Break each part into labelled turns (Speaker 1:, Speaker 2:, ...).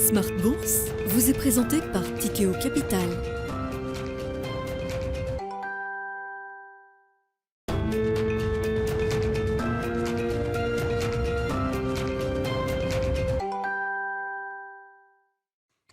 Speaker 1: Smart Bourse vous est présenté par Tikeo Capital.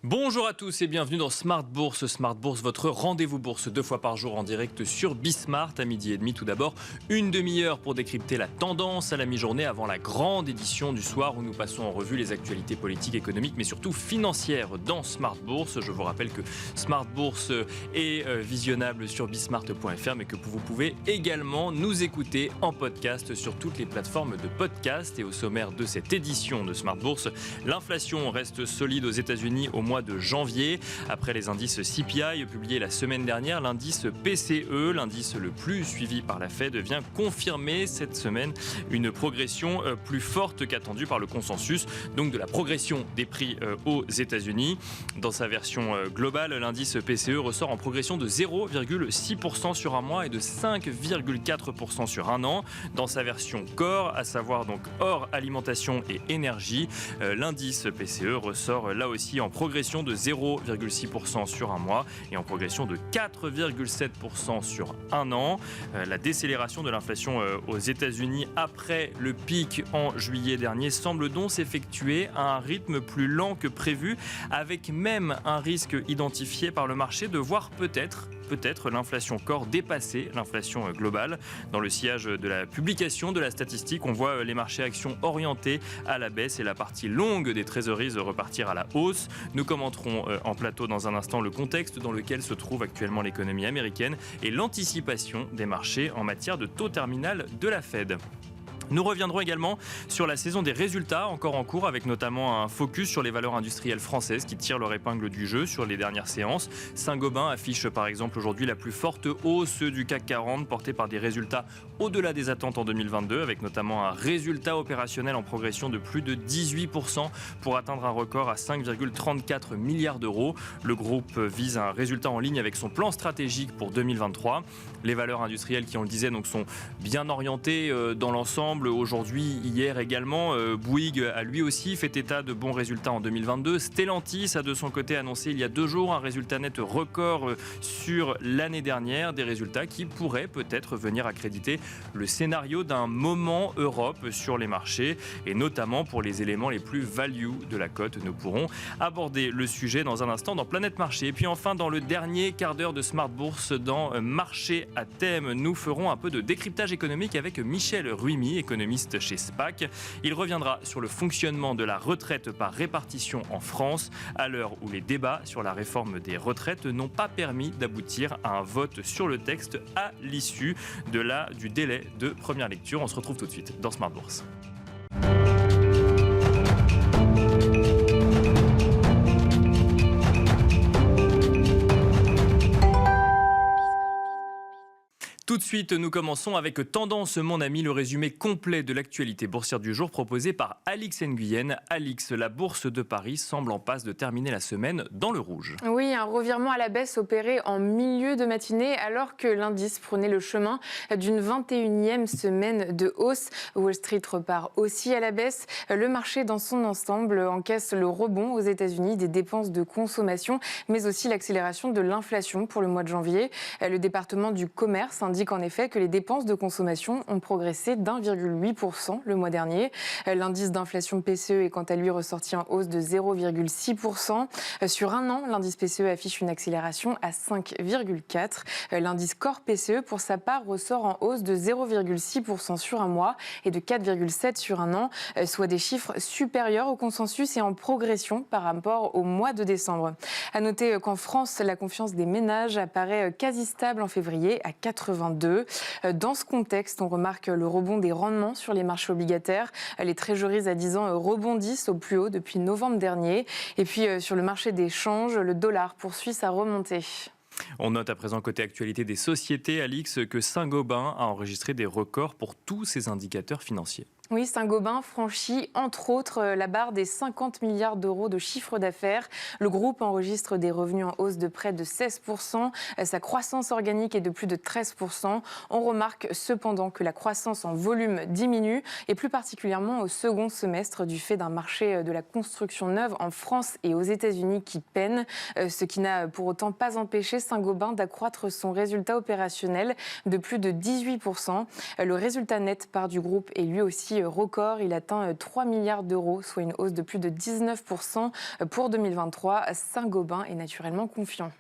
Speaker 2: Bonjour à tous et bienvenue dans Smart Bourse. Smart Bourse, votre rendez-vous bourse 2 fois par jour en direct sur Bismart à midi et demi. Tout d'abord, une demi-heure pour décrypter la tendance à la mi-journée avant la grande édition du soir où nous passons en revue les actualités politiques, économiques mais surtout financières dans Smart Bourse. Je vous rappelle que Smart Bourse est visionnable sur bismart.fr mais que vous pouvez également nous écouter en podcast sur toutes les plateformes de podcast. Et au sommaire de cette édition de Smart Bourse, l'inflation reste solide aux États-Unis au mois de janvier. Après les indices CPI publiés la semaine dernière, l'indice PCE, l'indice le plus suivi par la Fed, vient confirmer cette semaine une progression plus forte qu'attendue par le consensus, donc de la progression des prix aux États-Unis. Dans sa version globale, l'indice PCE ressort en progression de 0,6% sur un mois et de 5,4% sur un an. Dans sa version core, à savoir donc hors alimentation et énergie, l'indice PCE ressort là aussi en progression de 0,6% sur un mois et en progression de 4,7% sur un an. La décélération de l'inflation aux États-Unis après le pic en juillet dernier semble donc s'effectuer à un rythme plus lent que prévu, avec même un risque identifié par le marché de voir peut-être l'inflation core dépasser l'inflation globale. Dans le sillage de la publication de la statistique, on voit les marchés actions orientés à la baisse et la partie longue des trésoreries repartir à la hausse. Nous commenterons en plateau dans un instant le contexte dans lequel se trouve actuellement l'économie américaine et l'anticipation des marchés en matière de taux terminal de la Fed. Nous reviendrons également sur la saison des résultats encore en cours, avec notamment un focus sur les valeurs industrielles françaises qui tirent leur épingle du jeu sur les dernières séances. Saint-Gobain affiche par exemple aujourd'hui la plus forte hausse du CAC 40, portée par des résultats au-delà des attentes en 2022, avec notamment un résultat opérationnel en progression de plus de 18% pour atteindre un record à 5,34 milliards d'euros. Le groupe vise un résultat en ligne avec son plan stratégique pour 2023. Les valeurs industrielles qui, on le disait, donc, sont bien orientées dans l'ensemble. Aujourd'hui, hier également, Bouygues a lui aussi fait état de bons résultats en 2022. Stellantis a de son côté annoncé il y a 2 jours un résultat net record sur l'année dernière. Des résultats qui pourraient peut-être venir accréditer le scénario d'un moment Europe sur les marchés et notamment pour les éléments les plus value de la cote. Nous pourrons aborder le sujet dans un instant dans Planète Marché. Et puis enfin, dans le dernier quart d'heure de Smart Bourse, dans Marché à thème, nous ferons un peu de décryptage économique avec Michel Ruimi, économiste chez SPAC. Il reviendra sur le fonctionnement de la retraite par répartition en France, à l'heure où les débats sur la réforme des retraites n'ont pas permis d'aboutir à un vote sur le texte à l'issue du délai de première lecture. On se retrouve tout de suite dans Smart Bourse. Tout de suite, nous commençons avec Tendance, mon ami, le résumé complet de l'actualité boursière du jour proposé par Alix Nguyen. Alix, la bourse de Paris semble en passe de terminer la semaine dans le rouge.
Speaker 3: Oui, un revirement à la baisse opéré en milieu de matinée alors que l'indice prenait le chemin d'une 21e semaine de hausse. Wall Street repart aussi à la baisse. Le marché dans son ensemble encaisse le rebond aux États-Unis des dépenses de consommation, mais aussi l'accélération de l'inflation pour le mois de janvier. Le département du commerce indique en effet que les dépenses de consommation ont progressé d'1,8% le mois dernier. L'indice d'inflation PCE est quant à lui ressorti en hausse de 0,6%. Sur un an, l'indice PCE affiche une accélération à 5,4%. L'indice Core PCE, pour sa part, ressort en hausse de 0,6% sur un mois et de 4,7% sur un an, soit des chiffres supérieurs au consensus et en progression par rapport au mois de décembre. À noter qu'en France, la confiance des ménages apparaît quasi stable en février à 82. Dans ce contexte, on remarque le rebond des rendements sur les marchés obligataires. Les trésoreries à 10 ans rebondissent au plus haut depuis novembre dernier. Et puis sur le marché des changes, le dollar poursuit sa remontée.
Speaker 2: On note à présent côté actualité des sociétés, Alix, que Saint-Gobain a enregistré des records pour tous ses indicateurs financiers.
Speaker 3: Oui, Saint-Gobain franchit entre autres la barre des 50 milliards d'euros de chiffre d'affaires. Le groupe enregistre des revenus en hausse de près de 16%. Sa croissance organique est de plus de 13%. On remarque cependant que la croissance en volume diminue, et plus particulièrement au second semestre, du fait d'un marché de la construction neuve en France et aux États-Unis qui peine, ce qui n'a pour autant pas empêché Saint-Gobain d'accroître son résultat opérationnel de plus de 18%. Le résultat net part du groupe est lui aussi record. Il atteint 3 milliards d'euros, soit une hausse de plus de 19% pour 2023. Saint-Gobain est naturellement confiant.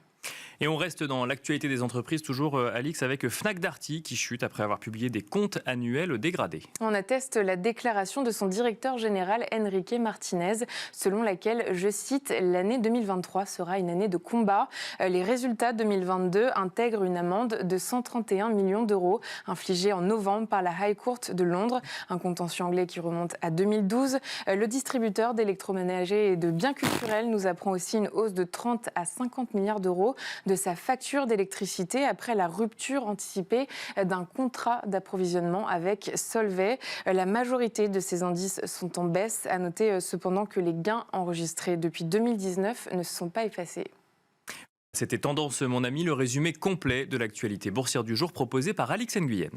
Speaker 2: Et on reste dans l'actualité des entreprises, toujours Alix, avec Fnac Darty qui chute après avoir publié des comptes annuels dégradés.
Speaker 3: On atteste la déclaration de son directeur général Enrique Martinez, selon laquelle, je cite, « L'année 2023 sera une année de combat. Les résultats 2022 intègrent une amende de 131 millions d'euros infligée en novembre par la High Court de Londres, un contentieux anglais qui remonte à 2012. Le distributeur d'électroménager et de biens culturels nous apprend aussi une hausse de 30 à 50 milliards d'euros de sa facture d'électricité après la rupture anticipée d'un contrat d'approvisionnement avec Solvay. La majorité de ces indices sont en baisse. À noter cependant que les gains enregistrés depuis 2019 ne se sont pas effacés.
Speaker 2: C'était Tendance, mon ami, le résumé complet de l'actualité boursière du jour proposé par Alix Nguyen.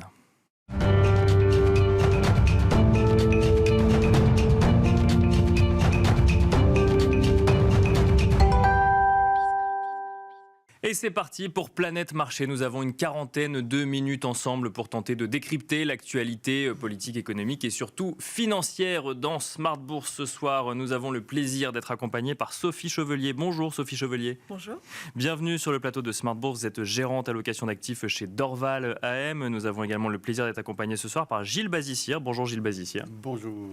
Speaker 2: Et c'est parti pour Planète Marché. Nous avons une quarantaine de minutes ensemble pour tenter de décrypter l'actualité politique, économique et surtout financière dans Smart Bourse. Ce soir, nous avons le plaisir d'être accompagnés par Sophie Chevelier. Bonjour Sophie Chevelier.
Speaker 4: Bonjour. Bienvenue
Speaker 2: sur le plateau de Smart Bourse. Vous êtes gérante allocation d'actifs chez Dorval AM. Nous avons également le plaisir d'être accompagnés ce soir par Gilles Bazissière. Bonjour Gilles Bazissière.
Speaker 5: Bonjour.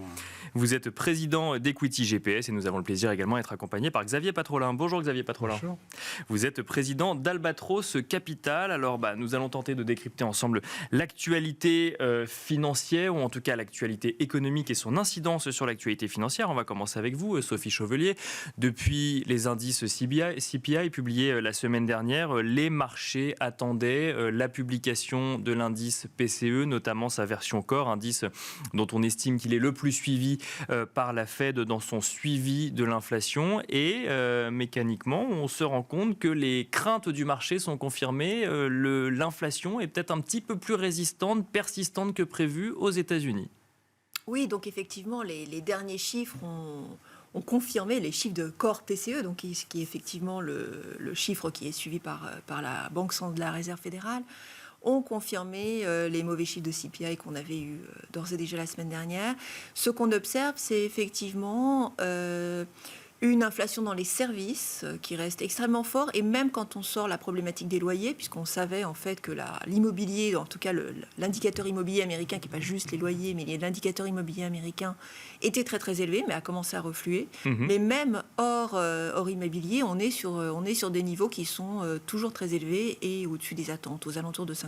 Speaker 2: Vous êtes président d'Equity GPS et nous avons le plaisir également d'être accompagnés par Xavier Patrolin. Bonjour Xavier Patrolin.
Speaker 5: Bonjour.
Speaker 2: Vous êtes président d'Albatros Capital. Alors, nous allons tenter de décrypter ensemble l'actualité financière, ou en tout cas l'actualité économique et son incidence sur l'actualité financière. On va commencer avec vous, Sophie Chevelier. Depuis les indices CPI publiés la semaine dernière, les marchés attendaient la publication de l'indice PCE, notamment sa version Core, indice dont on estime qu'il est le plus suivi par la Fed dans son suivi de l'inflation. Et mécaniquement, on se rend compte que les craintes du marché sont confirmées. L'inflation est peut-être un petit peu plus résistante, persistante que prévu aux États-Unis.
Speaker 4: Oui, donc effectivement, les derniers chiffres ont confirmé les chiffres de Core PCE, donc qui est effectivement le chiffre qui est suivi par la Banque centrale de la Réserve fédérale, ont confirmé les mauvais chiffres de CPI qu'on avait eu d'ores et déjà la semaine dernière. Ce qu'on observe, c'est effectivement une inflation dans les services qui reste extrêmement fort, et même quand on sort la problématique des loyers, puisqu'on savait en fait que l'immobilier, en tout cas l'indicateur immobilier américain, qui n'est pas juste les loyers, mais l'indicateur immobilier américain était très très élevé, mais a commencé à refluer. Mais même hors immobilier, on est sur des niveaux qui sont toujours très élevés et au-dessus des attentes, aux alentours de 5%.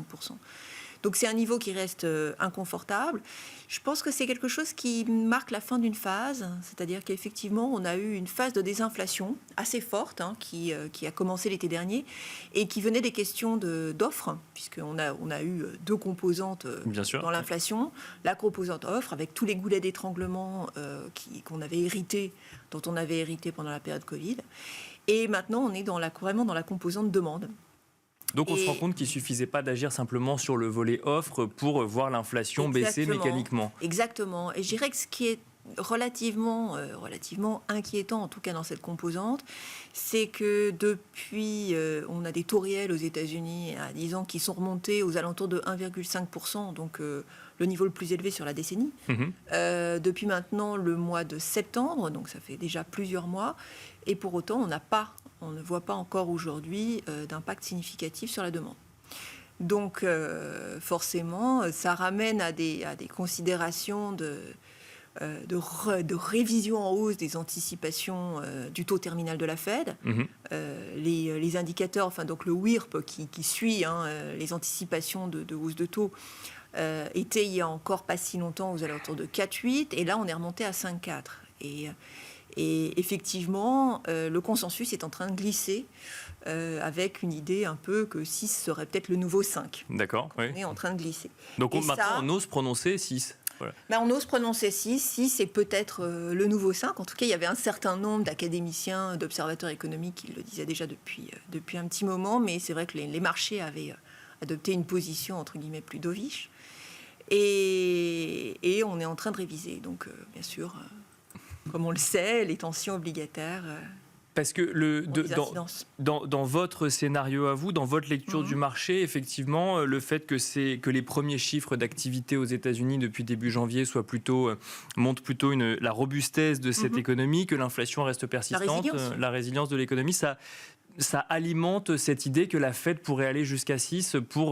Speaker 4: Donc c'est un niveau qui reste inconfortable. Je pense que c'est quelque chose qui marque la fin d'une phase, c'est-à-dire qu'effectivement, on a eu une phase de désinflation assez forte qui a commencé l'été dernier et qui venait des questions d'offres, puisqu'on a eu deux composantes dans l'inflation. La composante offre, avec tous les goulets d'étranglement qu'on avait hérités, dont on avait hérité pendant la période Covid. Et maintenant, on est vraiment dans la composante demande.
Speaker 2: Donc on se rend compte qu'il ne suffisait pas d'agir simplement sur le volet offre pour voir l'inflation baisser mécaniquement.
Speaker 4: Exactement. Et je dirais que ce qui est relativement inquiétant, en tout cas dans cette composante, c'est que depuis, on a des taux réels aux États-Unis à 10 ans qui sont remontés aux alentours de 1,5%, donc le niveau le plus élevé sur la décennie. Depuis maintenant le mois de septembre, donc ça fait déjà plusieurs mois, et pour autant on ne voit pas encore aujourd'hui d'impact significatif sur la demande. Donc forcément, ça ramène à des considérations de révision en hausse des anticipations du taux terminal de la Fed. Les indicateurs, donc le WIRP qui suit les anticipations de hausse de taux, était il y a encore pas si longtemps aux alentours de 4,8, et là on est remonté à 5,4. Et effectivement, le consensus est en train de glisser avec une idée un peu que 6 serait peut-être le nouveau 5.
Speaker 2: D'accord.
Speaker 4: On est en train de glisser.
Speaker 2: Donc maintenant, on ose prononcer 6. Voilà.
Speaker 4: On ose prononcer 6. 6, c'est peut-être le nouveau 5. En tout cas, il y avait un certain nombre d'académiciens, d'observateurs économiques qui le disaient déjà depuis un petit moment, mais c'est vrai que les marchés avaient adopté une position, entre guillemets, plus dovish. Et on est en train de réviser. Donc, bien sûr, comme on le sait, les tensions obligataires...
Speaker 2: Parce que dans votre scénario à vous, dans votre lecture du marché, effectivement, le fait que les premiers chiffres d'activité aux États-Unis depuis début janvier montrent plutôt la robustesse de cette économie, que l'inflation reste persistante, la résilience de l'économie, ça alimente cette idée que la Fed pourrait aller jusqu'à 6 pour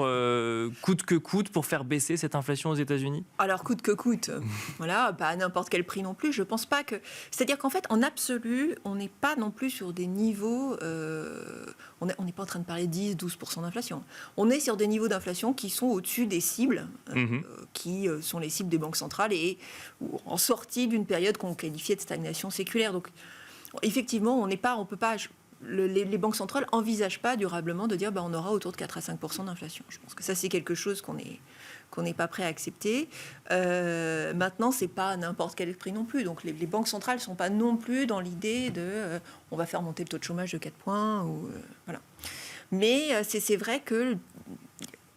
Speaker 2: coûte que coûte pour faire baisser cette inflation aux États-Unis.
Speaker 4: Alors coûte que coûte, voilà, pas à n'importe quel prix non plus. Je pense pas que. C'est-à-dire qu'en fait, en absolu, on n'est pas non plus sur des niveaux. On n'est pas en train de parler 10-12% d'inflation. On est sur des niveaux d'inflation qui sont au-dessus des cibles, qui sont les cibles des banques centrales et en sortie d'une période qu'on qualifiait de stagnation séculaire. Donc, effectivement, on peut pas. Les banques centrales n'envisagent pas durablement de dire on aura autour de 4 à 5% d'inflation. Je pense que ça, c'est quelque chose qu'on n'est pas prêt à accepter. Maintenant, ce n'est pas à n'importe quel prix non plus. Donc, les banques centrales ne sont pas non plus dans l'idée de on va faire monter le taux de chômage de 4 points. Voilà. Mais c'est vrai que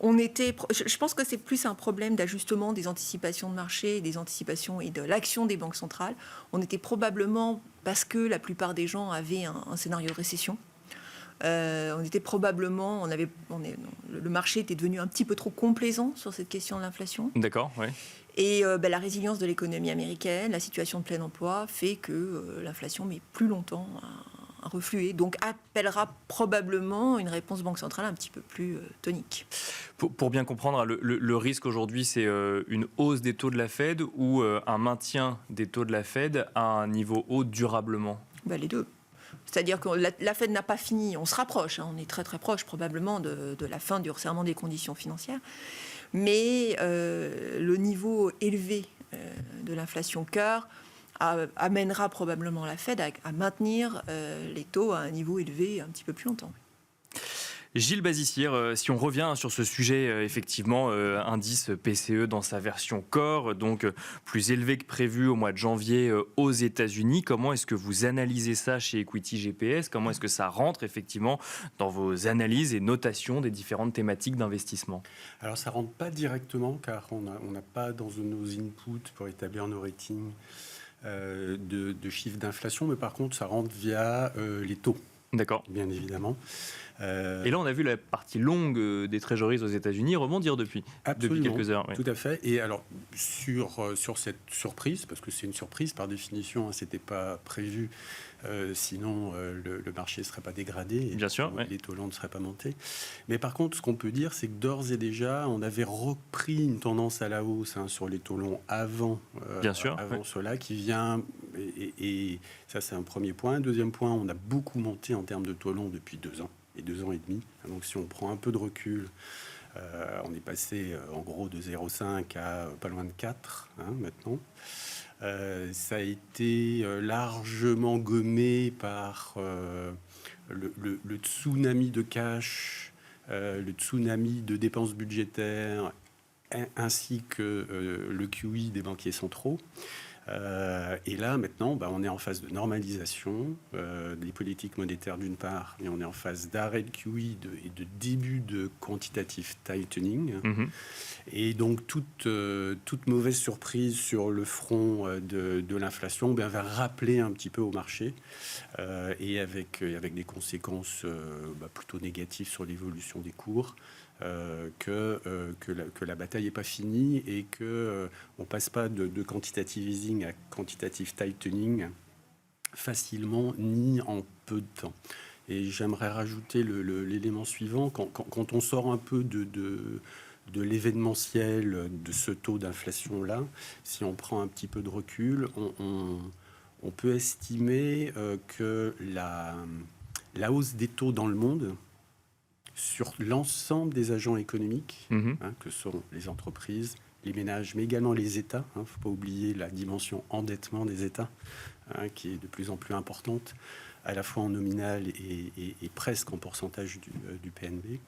Speaker 4: je pense que c'est plus un problème d'ajustement des anticipations de marché, des anticipations et de l'action des banques centrales. On était probablement, parce que la plupart des gens avaient un scénario de récession, le marché était devenu un petit peu trop complaisant sur cette question de l'inflation.
Speaker 2: D'accord, oui.
Speaker 4: Et la résilience de l'économie américaine, la situation de plein emploi fait que l'inflation met plus longtemps à refluer, donc appellera probablement une réponse banque centrale un petit peu plus tonique.
Speaker 2: Pour bien comprendre, le risque aujourd'hui, c'est une hausse des taux de la Fed ou un maintien des taux de la Fed à un niveau haut durablement ?
Speaker 4: Les deux. C'est-à-dire que la Fed n'a pas fini, on se rapproche, on est très très proche probablement de la fin du resserrement des conditions financières, mais le niveau élevé de l'inflation cœur amènera probablement la Fed à maintenir les taux à un niveau élevé un petit peu plus longtemps.
Speaker 2: Gilles Bazissière, si on revient sur ce sujet, effectivement, indice PCE dans sa version core, donc plus élevé que prévu au mois de janvier aux États-Unis, comment est-ce que vous analysez ça chez Equity GPS ? Comment est-ce que ça rentre effectivement dans vos analyses et notations des différentes thématiques d'investissement ?
Speaker 5: Alors ça ne rentre pas directement car on n'a pas dans nos inputs pour établir nos ratings de chiffres d'inflation, mais par contre ça rentre via les taux.
Speaker 2: D'accord.
Speaker 5: Bien évidemment.
Speaker 2: Et là, on a vu la partie longue des trésoreries aux États-Unis rebondir depuis quelques heures. Oui.
Speaker 5: Tout à fait. Et alors, sur cette surprise, parce que c'est une surprise par définition, ce n'était pas prévu, sinon le marché ne serait pas dégradé et
Speaker 2: bien sûr,
Speaker 5: les taux longs ne seraient pas montés. Mais par contre, ce qu'on peut dire, c'est que d'ores et déjà, on avait repris une tendance à la hausse sur les taux longs avant cela, qui vient, et ça c'est un premier point. Deuxième point, on a beaucoup monté en termes de taux longs depuis 2 ans. Et 2 ans et demi. Donc si on prend un peu de recul, on est passé en gros de 0,5 à pas loin de 4 maintenant. Ça a été largement gommé par le tsunami de cash, le tsunami de dépenses budgétaires, ainsi que le QE des banquiers centraux. Et là, maintenant, on est en phase de normalisation des politiques monétaires d'une part, et on est en phase d'arrêt de QE et de début de quantitative tightening. Et donc, toute mauvaise surprise sur le front de l'inflation va rappeler un petit peu au marché, et avec des conséquences plutôt négatives sur l'évolution des cours. Que la bataille n'est pas finie et qu'on ne passe pas de quantitative easing à quantitative tightening facilement ni en peu de temps. Et j'aimerais rajouter l'élément suivant. Quand on sort un peu de l'événementiel, de ce taux d'inflation-là, si on prend un petit peu de recul, on peut estimer que la hausse des taux dans le monde, sur l'ensemble des agents économiques, que sont les entreprises, les ménages, mais également les États. Il ne faut pas oublier la dimension endettement des États, qui est de plus en plus importante, à la fois en nominal et presque en pourcentage du PNB.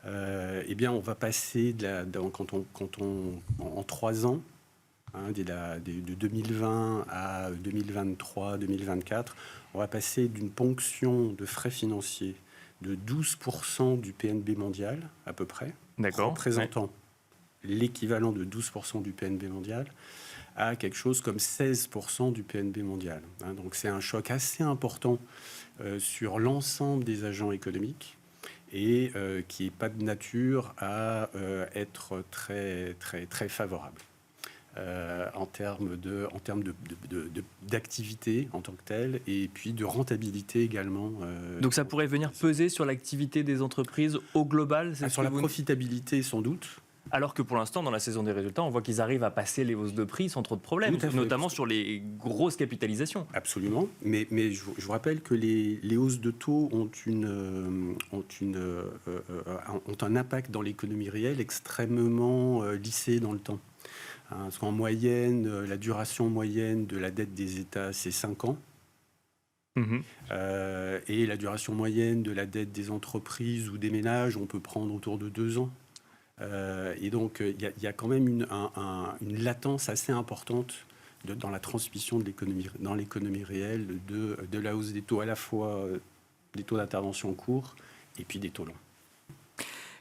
Speaker 5: On va passer, en 3 ans, de 2020 à 2023-2024, on va passer d'une ponction de frais financiers de 12% du PNB mondial, à peu près, représentant l'équivalent de 12% du PNB mondial, à quelque chose comme 16% du PNB mondial. Donc c'est un choc assez important sur l'ensemble des agents économiques et qui n'est pas de nature à être très, très, très favorable. En termes d'activité en tant que telle, et puis de rentabilité également.
Speaker 2: Donc ça pourrait venir peser sur l'activité des entreprises au global,
Speaker 5: sur la profitabilité sans doute.
Speaker 2: Alors que pour l'instant, dans la saison des résultats, on voit qu'ils arrivent à passer les hausses de prix sans trop de problèmes, notamment sur les grosses capitalisations.
Speaker 5: Absolument, mais je vous rappelle que les hausses de taux ont un impact dans l'économie réelle extrêmement lissé dans le temps. Parce qu'en moyenne, la duration moyenne de la dette des États, c'est 5 ans. Et la duration moyenne de la dette des entreprises ou des ménages, on peut prendre autour de 2 ans. Et donc, il y a quand même une latence assez importante dans la transmission de l'économie, dans l'économie réelle de la hausse des taux, à la fois des taux d'intervention courts et puis des taux longs.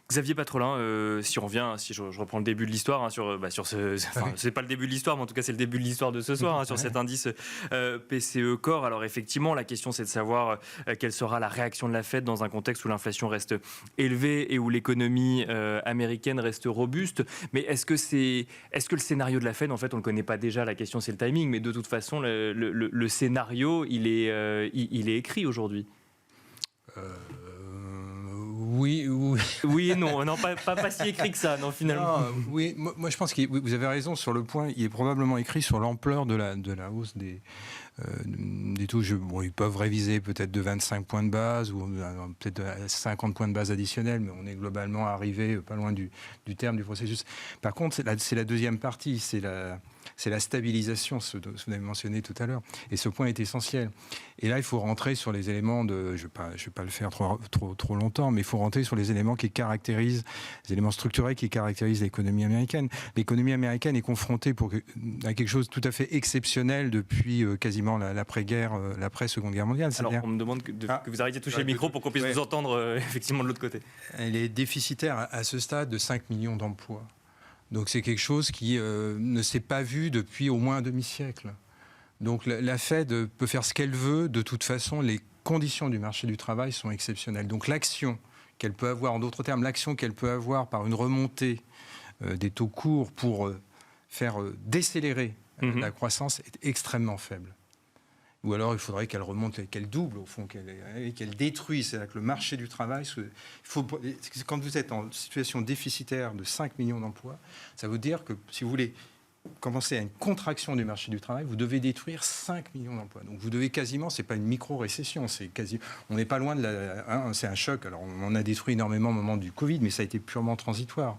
Speaker 2: Xavier Patrolin, si je reprends le début de l'histoire, c'est pas le début de l'histoire, mais en tout cas c'est le début de l'histoire de ce soir, sur cet indice PCE Core. Alors effectivement, la question c'est de savoir quelle sera la réaction de la Fed dans un contexte où l'inflation reste élevée et où l'économie américaine reste robuste. Mais est-ce que le scénario de la Fed, en fait, on le connaît pas déjà, la question c'est le timing, mais de toute façon, le scénario, il est écrit aujourd'hui.
Speaker 6: Oui
Speaker 2: et non, pas si écrit que ça, non, finalement.
Speaker 6: Non, oui, moi je pense que vous avez raison sur le point. Il est probablement écrit sur l'ampleur de la hausse des taux. Ils peuvent réviser peut-être de 25 points de base ou peut-être 50 points de base additionnels, mais on est globalement arrivé pas loin du terme du processus. Par contre, c'est la deuxième partie, c'est la stabilisation, ce que vous avez mentionné tout à l'heure. Et ce point est essentiel. Et là, il faut rentrer sur les éléments je vais pas le faire trop longtemps, mais il faut rentrer sur les éléments les éléments structurels qui caractérisent l'économie américaine. L'économie américaine est confrontée à quelque chose de tout à fait exceptionnel depuis quasiment l'après-guerre, l'après-Seconde Guerre mondiale.
Speaker 2: Alors, on me demande que vous arrêtiez de toucher le micro pour qu'on puisse vous entendre effectivement de l'autre côté.
Speaker 6: Elle est déficitaire à ce stade de 5 millions d'emplois. Donc c'est quelque chose qui ne s'est pas vu depuis au moins un demi-siècle. Donc la Fed peut faire ce qu'elle veut. De toute façon, les conditions du marché du travail sont exceptionnelles. Donc l'action qu'elle peut avoir, en d'autres termes, l'action qu'elle peut avoir par une remontée des taux courts pour faire décélérer la croissance est extrêmement faible. Ou alors il faudrait qu'elle remonte, qu'elle double au fond, qu'elle détruise. C'est-à-dire que le marché du travail, quand vous êtes en situation déficitaire de 5 millions d'emplois, ça veut dire que si vous voulez commencer à une contraction du marché du travail, vous devez détruire 5 millions d'emplois. Donc vous devez quasiment, c'est pas une micro-récession, on n'est pas loin de c'est un choc. Alors on en a détruit énormément au moment du Covid, mais ça a été purement transitoire.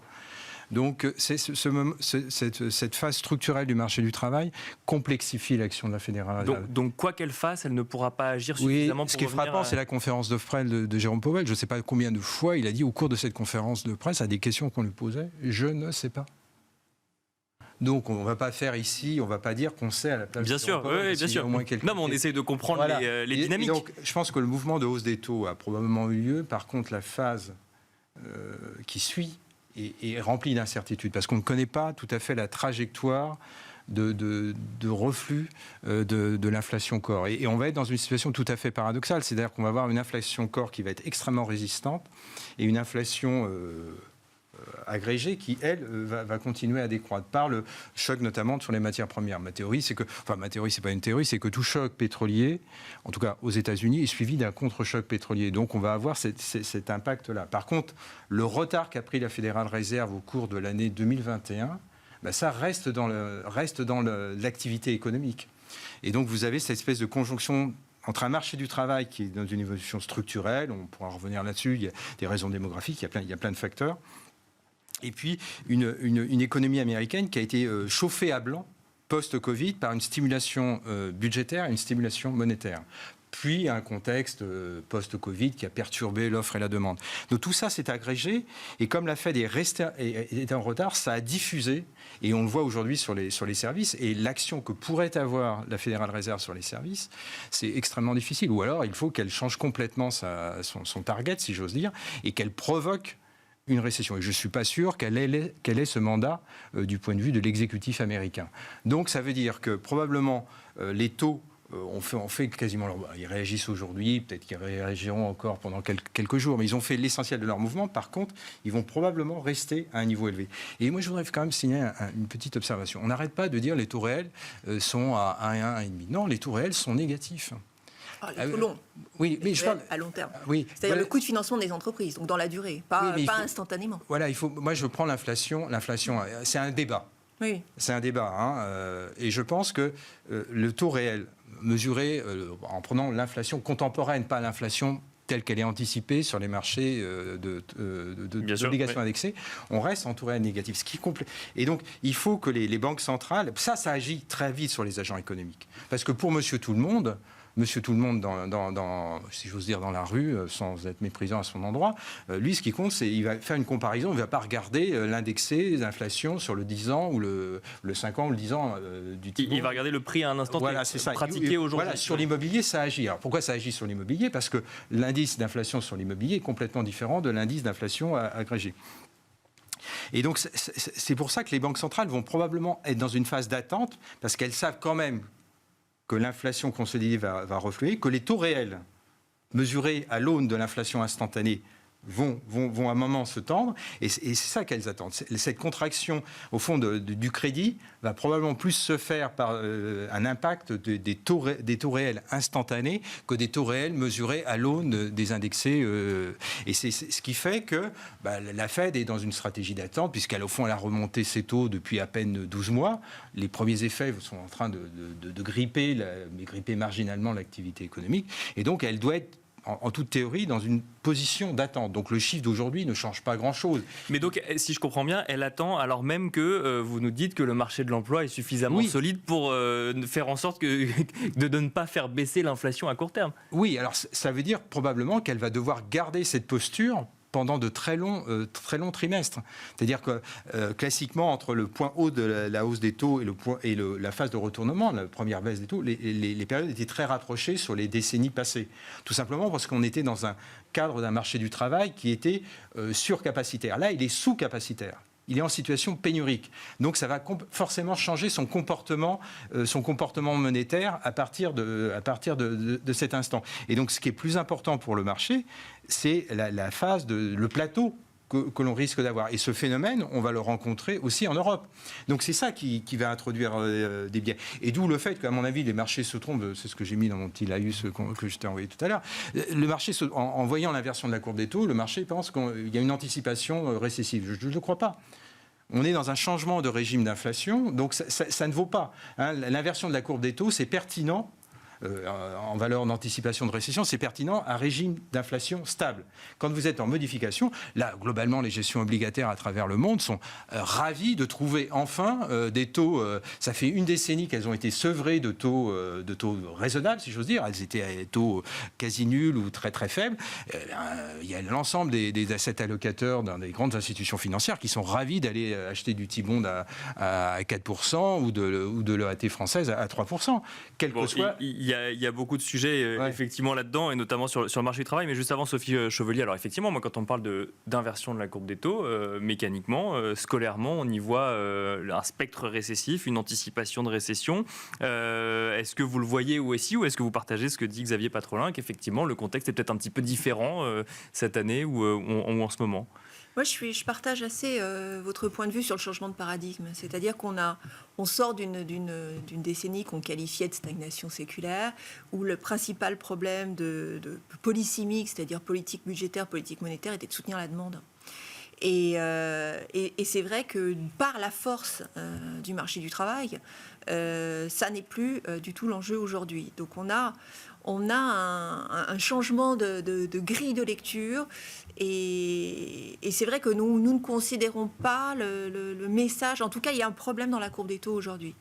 Speaker 6: Donc cette phase structurelle du marché du travail complexifie l'action de la Fédérale Réserve.
Speaker 2: Donc quoi qu'elle fasse, elle ne pourra pas agir suffisamment pour
Speaker 6: ce qui est frappant, c'est la conférence de presse de Jérôme Powell. Je ne sais pas combien de fois il a dit au cours de cette conférence de presse à des questions qu'on lui posait, je ne sais pas. Donc on ne va pas faire ici, on ne va pas dire qu'on sait à la place
Speaker 2: de Jérôme Powell. Bien sûr. Non, mais on essaie de comprendre les dynamiques.
Speaker 6: Et donc je pense que le mouvement de hausse des taux a probablement eu lieu. Par contre, la phase qui suit est rempli d'incertitudes, parce qu'on ne connaît pas tout à fait la trajectoire de reflux de l'inflation core. Et on va être dans une situation tout à fait paradoxale, c'est-à-dire qu'on va avoir une inflation core qui va être extrêmement résistante et une inflation agrégée qui, elle, va continuer à décroître par le choc notamment sur les matières premières. Ma théorie, c'est pas une théorie, c'est que tout choc pétrolier, en tout cas aux États-Unis, est suivi d'un contre-choc pétrolier. Donc on va avoir cet impact-là. Par contre, le retard qu'a pris la Fédérale Réserve au cours de l'année 2021, ça reste dans l'activité économique. Et donc vous avez cette espèce de conjonction entre un marché du travail qui est dans une évolution structurelle, on pourra revenir là-dessus, il y a des raisons démographiques, il y a plein de facteurs, et puis une économie américaine qui a été chauffée à blanc post-Covid par une stimulation budgétaire et une stimulation monétaire. puis un contexte post-Covid qui a perturbé l'offre et la demande. Donc tout ça s'est agrégé, et comme la Fed était en retard, ça a diffusé, et on le voit aujourd'hui sur les services, et l'action que pourrait avoir la Fédérale Réserve sur les services, c'est extrêmement difficile. Ou alors, il faut qu'elle change complètement son target, si j'ose dire, et qu'elle provoque une récession. Et je ne suis pas sûr qu'elle ait ce mandat du point de vue de l'exécutif américain. Donc ça veut dire que probablement les taux, on fait quasiment... Ils réagissent aujourd'hui, peut-être qu'ils réagiront encore pendant quelques jours, mais ils ont fait l'essentiel de leur mouvement. Par contre, ils vont probablement rester à un niveau élevé. Et moi, je voudrais quand même signaler une petite observation. On n'arrête pas de dire que les taux réels sont à 1, 1,5. Non, les taux réels sont négatifs.
Speaker 4: Les taux longs.
Speaker 6: Oui, mais je parle
Speaker 4: à long terme.
Speaker 6: Oui,
Speaker 4: c'est-à-dire le coût de financement des entreprises, donc dans la durée, pas instantanément.
Speaker 6: Voilà, moi, je prends l'inflation. L'inflation, c'est un débat.
Speaker 4: Oui.
Speaker 6: C'est un débat. Et je pense que le taux réel mesuré en prenant l'inflation contemporaine, pas l'inflation telle qu'elle est anticipée sur les marchés d'obligations indexées, on reste en taux réel négatif. Ce qui et donc, il faut que les banques centrales... Ça agit très vite sur les agents économiques. Parce que pour Monsieur Tout-le-Monde, si j'ose dire, dans la rue, sans être méprisant à son endroit, lui, ce qui compte, c'est qu'il va faire une comparaison, il ne va pas regarder l'indexé, l'inflation sur le 10 ans ou le 5 ans ou le 10 ans du T-bond.
Speaker 2: Il va regarder le prix à un instant pratiqué aujourd'hui.
Speaker 6: Voilà, sur l'immobilier, ça agit. Alors, pourquoi ça agit sur l'immobilier ? Parce que l'indice d'inflation sur l'immobilier est complètement différent de l'indice d'inflation agrégé. Et donc, c'est pour ça que les banques centrales vont probablement être dans une phase d'attente, parce qu'elles savent quand même que l'inflation consolidée va refluer, que les taux réels mesurés à l'aune de l'inflation instantanée vont à un moment se tendre, et c'est ça qu'elles attendent. Cette contraction, au fond, du crédit va probablement plus se faire par un impact des taux réels instantanés que des taux réels mesurés à l'aune des indexés. Et c'est ce qui fait que la Fed est dans une stratégie d'attente, puisqu'elle, au fond, elle a remonté ses taux depuis à peine 12 mois. Les premiers effets sont en train de gripper marginalement l'activité économique, et donc elle doit être en toute théorie, dans une position d'attente. Donc le chiffre d'aujourd'hui ne change pas grand-chose.
Speaker 2: Mais donc, si je comprends bien, elle attend alors même que vous nous dites que le marché de l'emploi est suffisamment solide pour faire en sorte de ne pas faire baisser l'inflation à court terme.
Speaker 6: Oui, alors ça veut dire probablement qu'elle va devoir garder cette posture pendant de très longs trimestres. C'est-à-dire que classiquement, entre le point haut de la hausse des taux et la phase de retournement, la première baisse des taux, les périodes étaient très rapprochées sur les décennies passées. Tout simplement parce qu'on était dans un cadre d'un marché du travail qui était surcapacitaire. Là, il est sous-capacitaire. Il est en situation pénurique. Donc ça va forcément changer son comportement monétaire à partir de cet instant. Et donc ce qui est plus important pour le marché, c'est la phase le plateau que l'on risque d'avoir. Et ce phénomène, on va le rencontrer aussi en Europe. Donc c'est ça qui va introduire des biais. Et d'où le fait qu'à mon avis, les marchés se trompent. C'est ce que j'ai mis dans mon petit laïus que je t'ai envoyé tout à l'heure. Le marché, en voyant l'inversion de la courbe des taux, le marché pense qu'il y a une anticipation récessive. Je ne le crois pas. On est dans un changement de régime d'inflation, donc ça ne vaut pas. L'inversion de la courbe des taux, c'est pertinent. En valeur d'anticipation de récession, c'est pertinent un régime d'inflation stable. Quand vous êtes en modification, là, globalement, les gestions obligataires à travers le monde sont ravis de trouver enfin des taux. Ça fait une décennie qu'elles ont été sevrées de taux raisonnables, si j'ose dire. Elles étaient à des taux quasi nuls ou très très faibles. Il y a l'ensemble des assets allocateurs dans des grandes institutions financières qui sont ravis d'aller acheter du T-bond à 4% ou de l'EAT française à 3%. Quel que soit...
Speaker 2: Il y a beaucoup de sujets effectivement là-dedans, et notamment sur le marché du travail. Mais juste avant, Sophie Chevelier, alors effectivement, moi, quand on parle d'inversion de la courbe des taux, mécaniquement, scolairement, on y voit un spectre récessif, une anticipation de récession. Est-ce que vous le voyez aussi, ou est-ce que vous partagez ce que dit Xavier Patrolin, qu'effectivement le contexte est peut-être un petit peu différent cette année ou en ce moment ?
Speaker 4: Moi, je partage assez votre point de vue sur le changement de paradigme. C'est-à-dire qu'on sort d'une décennie qu'on qualifiait de stagnation séculaire, où le principal problème de policy mix, c'est-à-dire politique budgétaire, politique monétaire, était de soutenir la demande. Et c'est vrai que par la force du marché du travail, ça n'est plus du tout l'enjeu aujourd'hui. Donc on a un changement de grille de lecture, et c'est vrai que nous ne considérons pas le message. En tout cas, il y a un problème dans la courbe des taux aujourd'hui.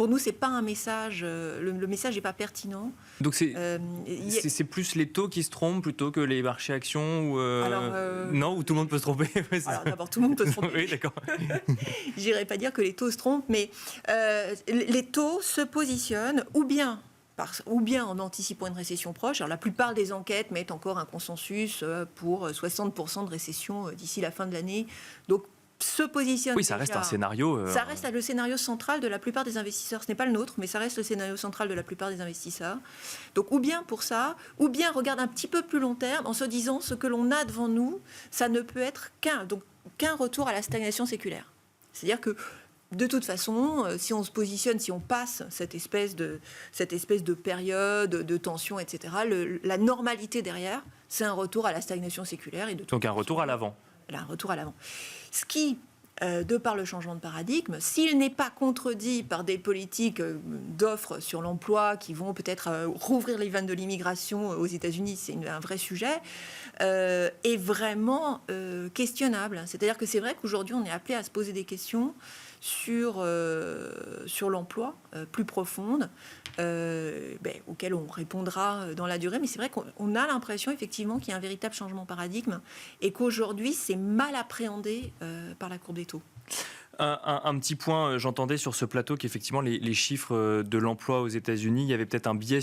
Speaker 4: pour nous, c'est pas un message. Le message n'est pas pertinent.
Speaker 2: Donc c'est plus les taux qui se trompent plutôt que les marchés actions non, où tout le monde peut se tromper.
Speaker 4: Alors d'abord, tout le monde peut se tromper.
Speaker 2: Oui, d'accord.
Speaker 4: J'irai pas dire que les taux se trompent, mais les taux se positionnent ou bien en anticipant une récession proche. Alors, la plupart des enquêtes mettent encore un consensus pour 60% de récession d'ici la fin de l'année. Donc, se positionne.
Speaker 2: Oui, ça reste un scénario.
Speaker 4: Ça reste le scénario central de la plupart des investisseurs. Ce n'est pas le nôtre, mais ça reste le scénario central de la plupart des investisseurs. Donc, ou bien pour ça, ou bien regarde un petit peu plus long terme en se disant ce que l'on a devant nous, ça ne peut être qu'un retour à la stagnation séculaire. C'est-à-dire que de toute façon, si on se positionne, si on passe cette espèce de période de tension, etc., la normalité derrière, c'est un retour à la stagnation séculaire.
Speaker 2: Donc un retour à l'avant.
Speaker 4: Un retour à l'avant. Ce qui, de par le changement de paradigme, s'il n'est pas contredit par des politiques d'offres sur l'emploi qui vont peut-être rouvrir les vannes de l'immigration aux États-Unis, c'est un vrai sujet, est vraiment questionnable. C'est-à-dire que c'est vrai qu'aujourd'hui, on est appelé à se poser des questions sur l'emploi plus profonde, auquel on répondra dans la durée. Mais c'est vrai qu'on a l'impression effectivement qu'il y a un véritable changement de paradigme et qu'aujourd'hui, c'est mal appréhendé par la courbe des taux.
Speaker 2: Un petit point, j'entendais sur ce plateau qu'effectivement les chiffres de l'emploi aux États-Unis, il y avait peut-être un biais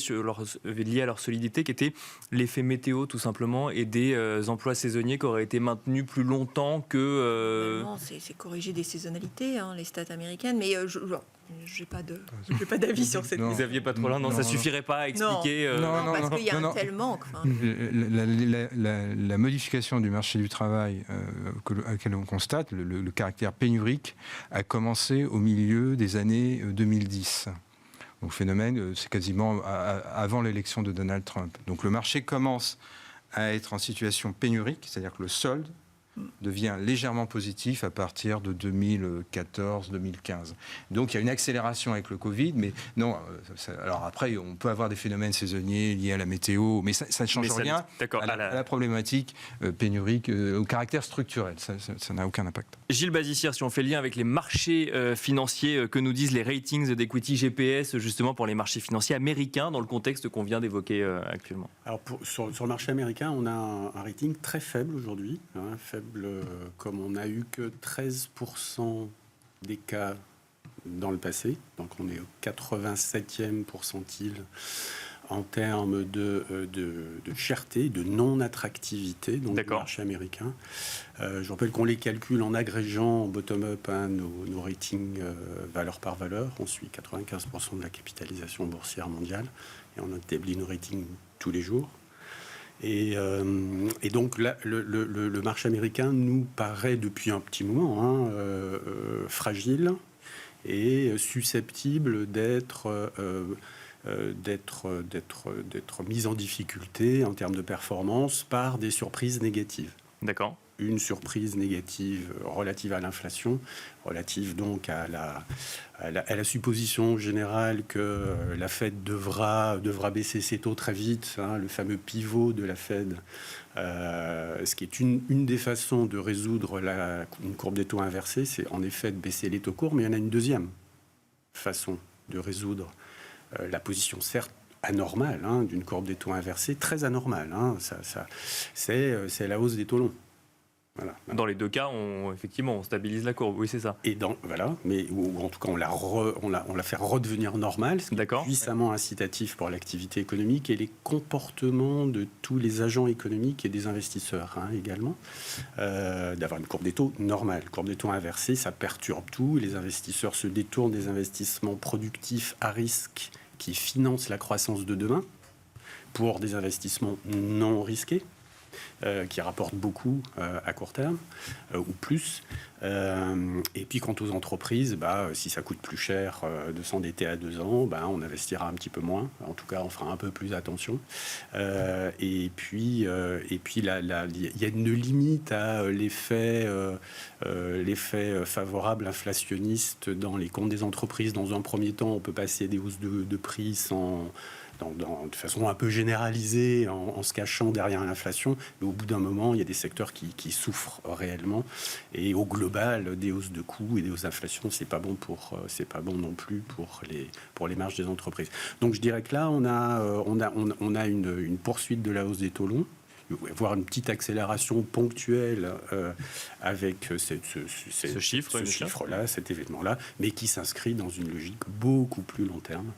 Speaker 2: lié à leur solidité qui était l'effet météo tout simplement et des emplois saisonniers qui auraient été maintenus plus longtemps que...
Speaker 4: Non, c'est corriger des saisonnalités, les stats américaines, mais je n'ai pas d'avis sur cette...
Speaker 2: Vous n'aviez pas trop là, ça ne suffirait pas à expliquer...
Speaker 4: Non, parce qu'il y a un tel manque.
Speaker 6: La modification du marché du travail à laquelle on constate, le caractère pénurique, a commencé au milieu des années 2010. Donc, le phénomène, c'est quasiment avant l'élection de Donald Trump. Donc le marché commence à être en situation pénurique, c'est-à-dire que le solde devient légèrement positif à partir de 2014-2015. Donc il y a une accélération avec le Covid, mais non, alors après on peut avoir des phénomènes saisonniers liés à la météo, mais ça ne change rien à la problématique pénurique, au caractère structurel, ça n'a aucun impact.
Speaker 2: Gilles Bazissière, si on fait le lien avec les marchés financiers, que nous disent les ratings d'equity GPS justement pour les marchés financiers américains dans le contexte qu'on vient d'évoquer actuellement?
Speaker 5: Alors sur le marché américain, on a un rating très faible aujourd'hui, faible comme on n'a eu que 13% des cas dans le passé. Donc on est au 87e pourcentile en termes de cherté, de non-attractivité du marché américain. Je rappelle qu'on les calcule en agrégeant bottom-up nos ratings valeur par valeur. On suit 95% de la capitalisation boursière mondiale et on établit nos ratings tous les jours. Et donc là, le marché américain nous paraît depuis un petit moment fragile et susceptible d'être mis en difficulté en termes de performance par des surprises négatives.
Speaker 2: D'accord.
Speaker 5: Une surprise négative relative à l'inflation, relative donc à la supposition générale que la Fed devra baisser ses taux très vite, le fameux pivot de la Fed, ce qui est une des façons de résoudre une courbe des taux inversée, c'est en effet de baisser les taux courts, mais il y en a une deuxième façon de résoudre la position certes anormale d'une courbe des taux inversée, très anormale, c'est la hausse des taux longs. Voilà.
Speaker 2: Dans les deux cas, on stabilise la courbe, oui c'est ça.
Speaker 5: Et mais ou en tout cas on la fait redevenir normale, ce qui est puissamment incitatif pour l'activité économique et les comportements de tous les agents économiques et des investisseurs également, d'avoir une courbe des taux normale. Courbe des taux inversée, ça perturbe tout. Les investisseurs se détournent des investissements productifs à risque qui financent la croissance de demain pour des investissements non risqués. Qui rapportent beaucoup à court terme ou plus. Et puis quant aux entreprises, si ça coûte plus cher de s'endetter à 2 ans, on investira un petit peu moins. En tout cas, on fera un peu plus attention. Et puis, il y a une limite à l'effet favorable inflationniste dans les comptes des entreprises. Dans un premier temps, on peut passer des hausses de prix sans de façon un peu généralisée, en se cachant derrière l'inflation. Mais au bout d'un moment, il y a des secteurs qui souffrent réellement. Et au global, des hausses de coûts et des hausses d'inflation, c'est pas bon non plus pour les marges des entreprises. Donc je dirais que là, on a une poursuite de la hausse des taux longs, voire une petite accélération ponctuelle avec ce chiffre-là, cet événement-là, mais qui s'inscrit dans une logique beaucoup plus long terme.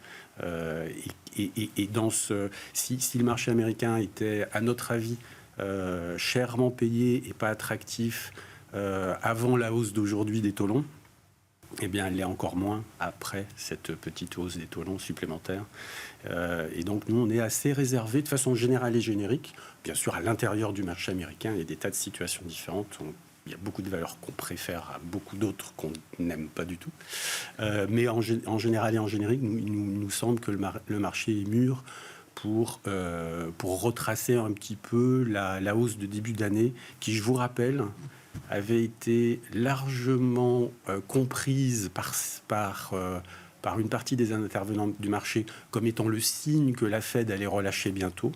Speaker 5: Et dans si le marché américain était, à notre avis, chèrement payé et pas attractif avant la hausse d'aujourd'hui des taux longs, eh bien, elle l'est encore moins après cette petite hausse des taux longs supplémentaires. Et donc, nous, on est assez réservé de façon générale et générique. Bien sûr, à l'intérieur du marché américain, il y a des tas de situations différentes. Il y a beaucoup de valeurs qu'on préfère à beaucoup d'autres qu'on n'aime pas du tout. Mais en général et en générique, il nous semble que le marché est mûr pour retracer un petit peu la hausse de début d'année qui, je vous rappelle, avait été largement comprise par une partie des intervenants du marché comme étant le signe que la Fed allait relâcher bientôt.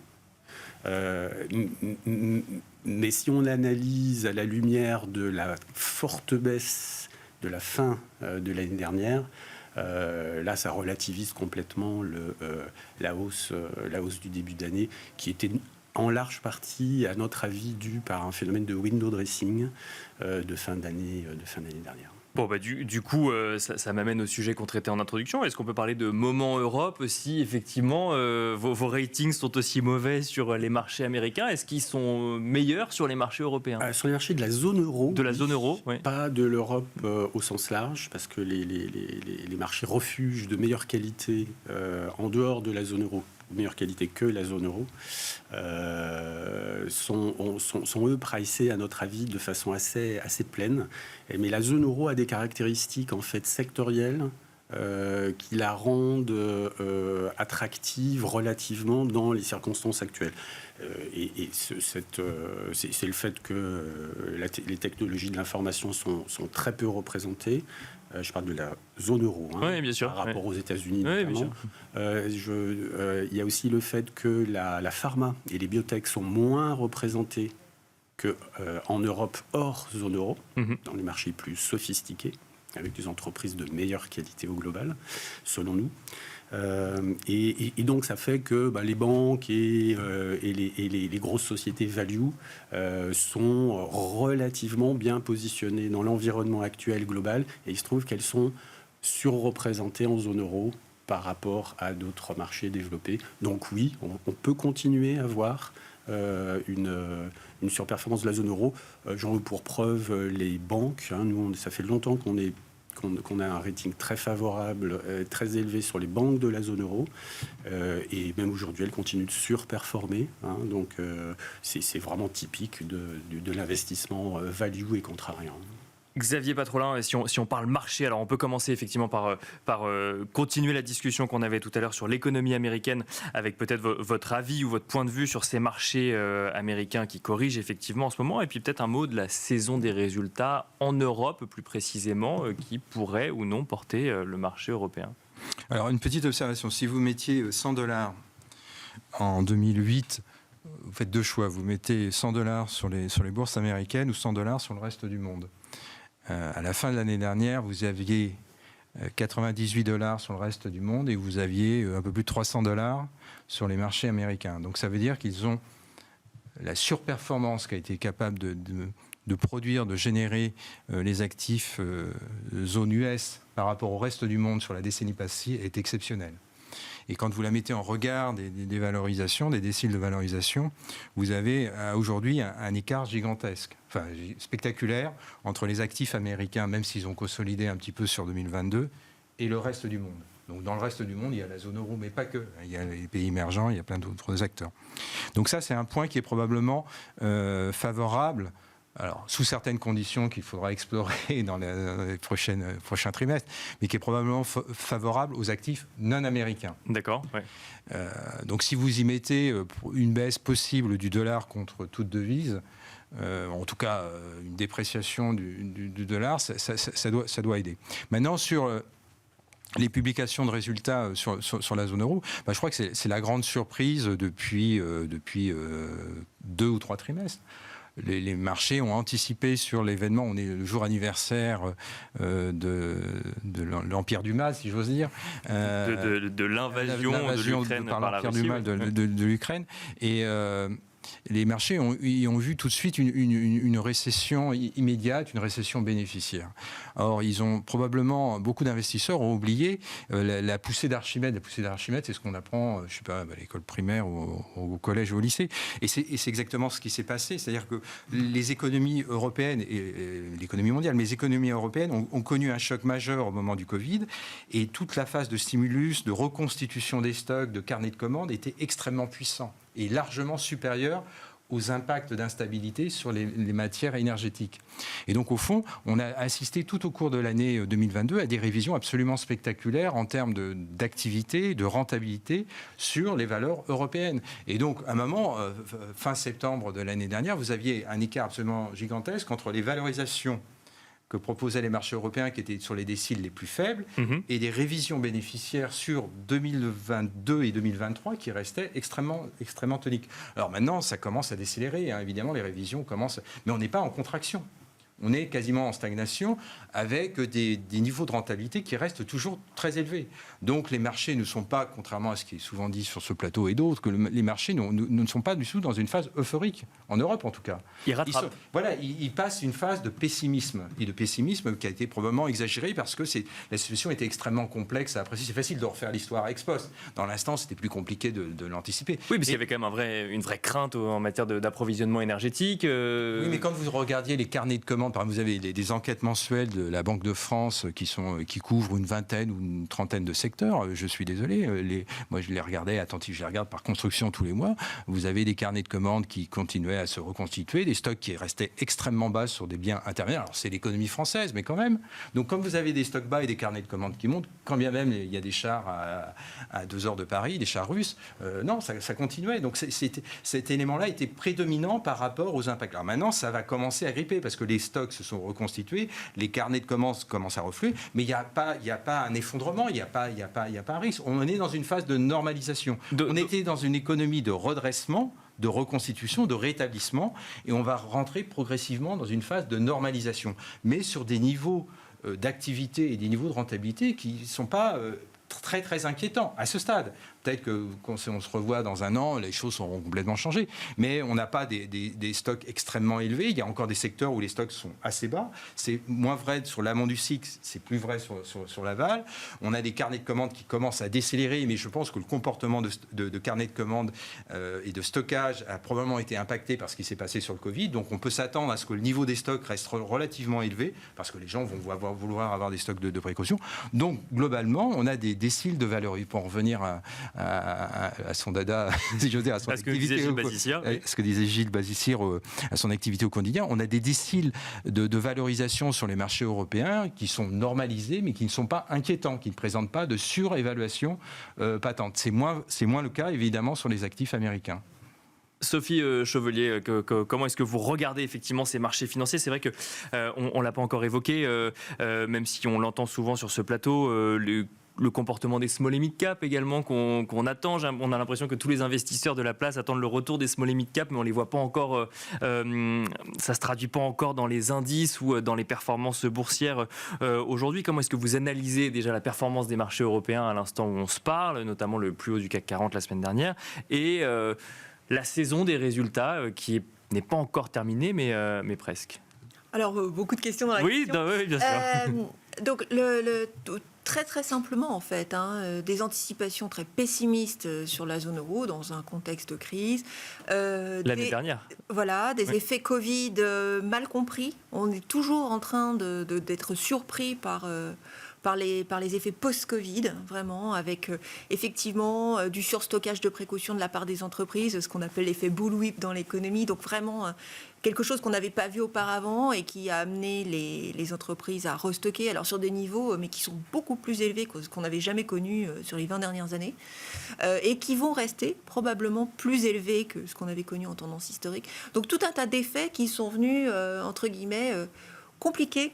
Speaker 5: Mais si on analyse à la lumière de la forte baisse de la fin de l'année dernière, là, ça relativise complètement la hausse du début d'année, qui était en large partie, à notre avis, due par un phénomène de window dressing de fin d'année dernière.
Speaker 2: Bon, du coup, ça m'amène au sujet qu'on traitait en introduction. Est-ce qu'on peut parler de moment Europe si effectivement vos ratings sont aussi mauvais sur les marchés américains? Est-ce qu'ils sont meilleurs sur les marchés européens?
Speaker 5: Sur les marchés de la zone euro.
Speaker 2: De la zone euro, oui.
Speaker 5: Pas de l'Europe au sens large, parce que les marchés refuges de meilleure qualité en dehors de la zone euro, de meilleure qualité que la zone euro, sont eux pricés, à notre avis, de façon assez pleine. Mais la zone euro a des caractéristiques en fait sectorielles qui la rendent attractive relativement dans les circonstances actuelles. C'est le fait que les technologies de l'information sont très peu représentées. Je parle de la zone euro,
Speaker 2: oui, bien sûr,
Speaker 5: par rapport aux États-Unis
Speaker 2: oui,
Speaker 5: notamment. Il y a aussi le fait que la pharma et les biotech sont moins représentées qu'en Europe hors zone euro, dans les marchés plus sophistiqués, avec des entreprises de meilleure qualité au global, selon nous. Et donc ça fait que les banques et les grosses sociétés value sont relativement bien positionnées dans l'environnement actuel global, et il se trouve qu'elles sont surreprésentées en zone euro par rapport à d'autres marchés développés. Donc oui, on peut continuer à voir une surperformance de la zone euro. J'en veux pour preuve les banques. Nous, ça fait longtemps qu'on a un rating très favorable, très élevé sur les banques de la zone euro. Et même aujourd'hui, elles continuent de surperformer. Donc, c'est vraiment typique de l'investissement value et contrariant.
Speaker 2: Xavier Patrolin, si on parle marché, alors on peut commencer effectivement par continuer la discussion qu'on avait tout à l'heure sur l'économie américaine, avec peut-être votre avis ou votre point de vue sur ces marchés américains qui corrigent effectivement en ce moment, et puis peut-être un mot de la saison des résultats en Europe plus précisément, qui pourrait ou non porter le marché européen.
Speaker 6: Alors une petite observation, si vous mettiez $100 en 2008, vous faites deux choix, vous mettez $100 sur les bourses américaines ou $100 sur le reste du monde. À la fin de l'année dernière, vous aviez $98 sur le reste du monde et vous aviez un peu plus de $300 sur les marchés américains. Donc ça veut dire qu'ils ont la surperformance qu'a été capable de produire, de générer les actifs zone US par rapport au reste du monde sur la décennie passée est exceptionnelle. Et quand vous la mettez en regard des valorisations, des déciles de valorisation, vous avez aujourd'hui un écart gigantesque, enfin spectaculaire, entre les actifs américains, même s'ils ont consolidé un petit peu sur 2022, et le reste du monde. Donc dans le reste du monde, il y a la zone euro, mais pas que. Il y a les pays émergents, il y a plein d'autres acteurs. Donc ça, c'est un point qui est probablement favorable. Alors, sous certaines conditions qu'il faudra explorer dans les prochains trimestres, mais qui est probablement favorable aux actifs non américains.
Speaker 2: D'accord. Ouais.
Speaker 6: Donc, si vous y mettez une baisse possible du dollar contre toute devise, en tout cas une dépréciation du dollar, ça doit aider. Maintenant, sur les publications de résultats sur la zone euro, je crois que c'est la grande surprise depuis 2 ou 3 trimestres. Les marchés ont anticipé sur l'événement. On est le jour anniversaire de l'Empire du Mal, si j'ose dire.
Speaker 2: De l'invasion de l'Ukraine par l'Empire du Mal
Speaker 6: de l'Ukraine. Et les marchés ont vu tout de suite une récession immédiate, une récession bénéficiaire. Or, beaucoup d'investisseurs ont oublié la poussée d'Archimède. La poussée d'Archimède, c'est ce qu'on apprend, je sais pas, à l'école primaire, au collège ou au lycée. Et c'est exactement ce qui s'est passé. C'est-à-dire que les économies européennes, et l'économie mondiale, mais les économies européennes ont connu un choc majeur au moment du Covid. Et toute la phase de stimulus, de reconstitution des stocks, de carnet de commandes était extrêmement puissant et largement supérieur aux impacts d'instabilité sur les matières énergétiques. Et donc, au fond, on a assisté tout au cours de l'année 2022 à des révisions absolument spectaculaires en termes d'activité, de rentabilité sur les valeurs européennes. Et donc, à un moment, fin septembre de l'année dernière, vous aviez un écart absolument gigantesque entre les valorisations que proposaient les marchés européens qui étaient sur les déciles les plus faibles et des révisions bénéficiaires sur 2022 et 2023 qui restaient extrêmement toniques. Alors maintenant, ça commence à décélérer, évidemment, les révisions commencent, mais on n'est pas en contraction. On est quasiment en stagnation avec des niveaux de rentabilité qui restent toujours très élevés. Donc les marchés ne sont pas, contrairement à ce qui est souvent dit sur ce plateau et d'autres, que les marchés ne sont pas du tout dans une phase euphorique, en Europe en tout cas. Ils passent une phase de pessimisme, et de pessimisme qui a été probablement exagéré parce que la situation était extrêmement complexe à apprécier. C'est facile de refaire l'histoire ex post. Dans l'instant, c'était plus compliqué de l'anticiper.
Speaker 2: Oui, mais il y avait quand même une vraie crainte en matière d'approvisionnement énergétique.
Speaker 6: Oui, mais quand vous regardiez les carnets de commandes, vous avez des enquêtes mensuelles de la Banque de France qui couvrent une vingtaine ou une trentaine de secteurs. Je suis désolé, moi je les regardais attentivement, je les regarde par construction tous les mois. Vous avez des carnets de commandes qui continuaient à se reconstituer, des stocks qui restaient extrêmement bas sur des biens intermédiaires. Alors c'est l'économie française, mais quand même. Donc comme vous avez des stocks bas et des carnets de commandes qui montent, quand bien même il y a des chars à 2 heures de Paris, des chars russes, non, ça continuait. Donc cet élément-là était prédominant par rapport aux impacts. Alors maintenant, ça va commencer à gripper parce que les stocks se sont reconstitués, les carnets de commandes commencent à refluer, mais il n'y a pas un effondrement, il n'y a pas un risque. On est dans une phase de normalisation. On était dans une économie de redressement, de reconstitution, de rétablissement, et on va rentrer progressivement dans une phase de normalisation, mais sur des niveaux d'activité et des niveaux de rentabilité qui ne sont pas très très inquiétants à ce stade. Peut-être que quand on se revoit dans un an, les choses auront complètement changé. Mais on n'a pas des stocks extrêmement élevés. Il y a encore des secteurs où les stocks sont assez bas. C'est moins vrai sur l'amont du cycle, c'est plus vrai sur l'aval. On a des carnets de commandes qui commencent à décélérer, mais je pense que le comportement de carnets de commandes et de stockage a probablement été impacté par ce qui s'est passé sur le Covid. Donc on peut s'attendre à ce que le niveau des stocks reste relativement élevé, parce que les gens vont vouloir avoir des stocks de précaution. Donc globalement, on a des déciles de valeur. Pour en revenir à son dada, si j'ose dire, à son activité. Ce que disait Gilles Bazissière à son activité au quotidien. On a des déciles de valorisation sur les marchés européens qui sont normalisés, mais qui ne sont pas inquiétants, qui ne présentent pas de surévaluation patente. C'est moins le cas, évidemment, sur les actifs américains.
Speaker 2: Sophie Chevelier, comment est-ce que vous regardez effectivement ces marchés financiers ? C'est vrai que on l'a pas encore évoqué, même si on l'entend souvent sur ce plateau. Le comportement des small et mid cap également qu'on attend. On a l'impression que tous les investisseurs de la place attendent le retour des small et mid cap, mais on les voit pas encore. Ça se traduit pas encore dans les indices ou dans les performances boursières aujourd'hui. Comment est-ce que vous analysez déjà la performance des marchés européens à l'instant où on se parle, notamment le plus haut du CAC 40 la semaine dernière, et la saison des résultats qui n'est pas encore terminée, mais presque.
Speaker 4: Alors beaucoup de questions dans la question.
Speaker 2: Oui, bien sûr.
Speaker 4: Donc très très simplement en fait, des anticipations très pessimistes sur la zone euro dans un contexte de crise.
Speaker 2: L'année dernière.
Speaker 4: Voilà, des effets Covid mal compris. On est toujours en train d'être surpris par les effets post-Covid, vraiment, avec effectivement du surstockage de précaution de la part des entreprises, ce qu'on appelle l'effet bullwhip dans l'économie. Donc vraiment quelque chose qu'on n'avait pas vu auparavant et qui a amené les entreprises à restocker, alors sur des niveaux, mais qui sont beaucoup plus élevés que ce qu'on n'avait jamais connu sur les 20 dernières années, et qui vont rester probablement plus élevés que ce qu'on avait connu en tendance historique. Donc tout un tas d'effets qui sont venus, entre guillemets, compliquer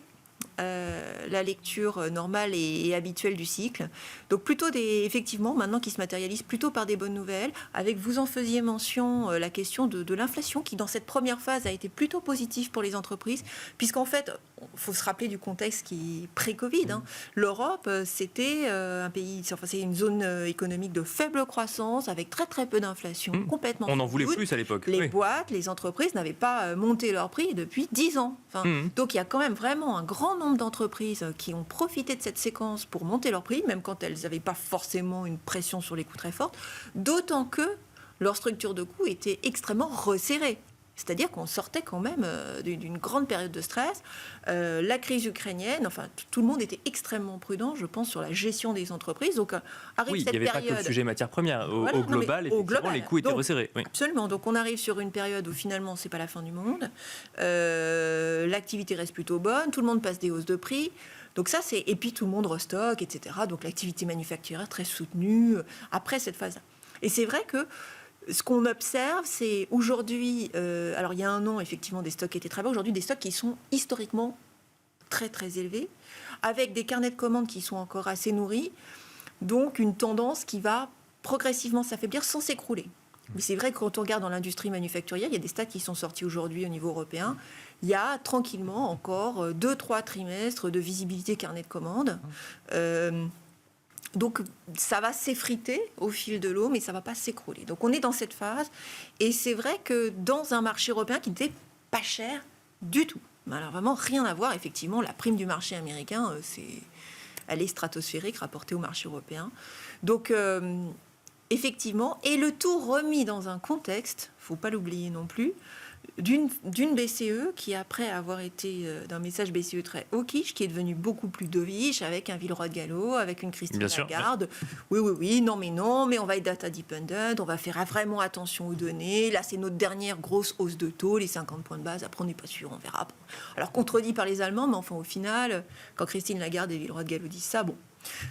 Speaker 4: la lecture normale et habituelle du cycle. Donc plutôt effectivement, maintenant qui se matérialise plutôt par des bonnes nouvelles, avec, vous en faisiez mention, la question de l'inflation qui, dans cette première phase, a été plutôt positive pour les entreprises, puisqu'en fait, il faut se rappeler du contexte qui est pré-Covid. L'Europe, c'était un pays, enfin, c'est une zone économique de faible croissance, avec très très peu d'inflation, complètement.
Speaker 2: On en voulait plus à l'époque.
Speaker 4: Les boîtes, les entreprises n'avaient pas monté leur prix depuis 10 ans. Enfin, donc il y a quand même vraiment un grand nombre d'entreprises qui ont profité de cette séquence pour monter leur prix, même quand elles n'avaient pas forcément une pression sur les coûts très forte, d'autant que leur structure de coûts était extrêmement resserrée. C'est-à-dire qu'on sortait quand même d'une grande période de stress. La crise ukrainienne, enfin, tout le monde était extrêmement prudent, je pense, sur la gestion des entreprises. Donc, arrive cette période...
Speaker 2: il n'y avait pas que le sujet matières premières. Au global, effectivement, les coûts étaient resserrés. Oui.
Speaker 4: Absolument. Donc, on arrive sur une période où, finalement, ce n'est pas la fin du monde. L'activité reste plutôt bonne. Tout le monde passe des hausses de prix. Donc ça, c'est... Et puis, tout le monde restocke, etc. Donc, l'activité manufacturière très soutenue après cette phase-là. Et c'est vrai que ce qu'on observe, c'est aujourd'hui, alors il y a un an, effectivement, des stocks étaient très bas. Aujourd'hui, des stocks qui sont historiquement très, très élevés, avec des carnets de commandes qui sont encore assez nourris. Donc, une tendance qui va progressivement s'affaiblir sans s'écrouler. Mais c'est vrai que quand on regarde dans l'industrie manufacturière, il y a des stats qui sont sortis aujourd'hui au niveau européen. Il y a tranquillement encore 2-3 trimestres de visibilité carnet de commandes. Donc, ça va s'effriter au fil de l'eau, mais ça ne va pas s'écrouler. Donc, on est dans cette phase. Et c'est vrai que dans un marché européen qui n'était pas cher du tout. Alors, vraiment, rien à voir. Effectivement, la prime du marché américain, elle est stratosphérique rapportée au marché européen. Donc, effectivement, et le tout remis dans un contexte, il ne faut pas l'oublier non plus, d'une BCE qui, après avoir été d'un message BCE très hawkish, qui est devenu beaucoup plus dovish, avec un Villeroy de Gallo, avec une Christine Lagarde. Oui, non, mais on va être data dependent, on va faire vraiment attention aux données. Là, c'est notre dernière grosse hausse de taux, les 50 points de base. Après, on n'est pas sûr, on verra. Alors, contredit par les Allemands, mais enfin, au final, quand Christine Lagarde et Villeroy de Gallo disent ça, bon.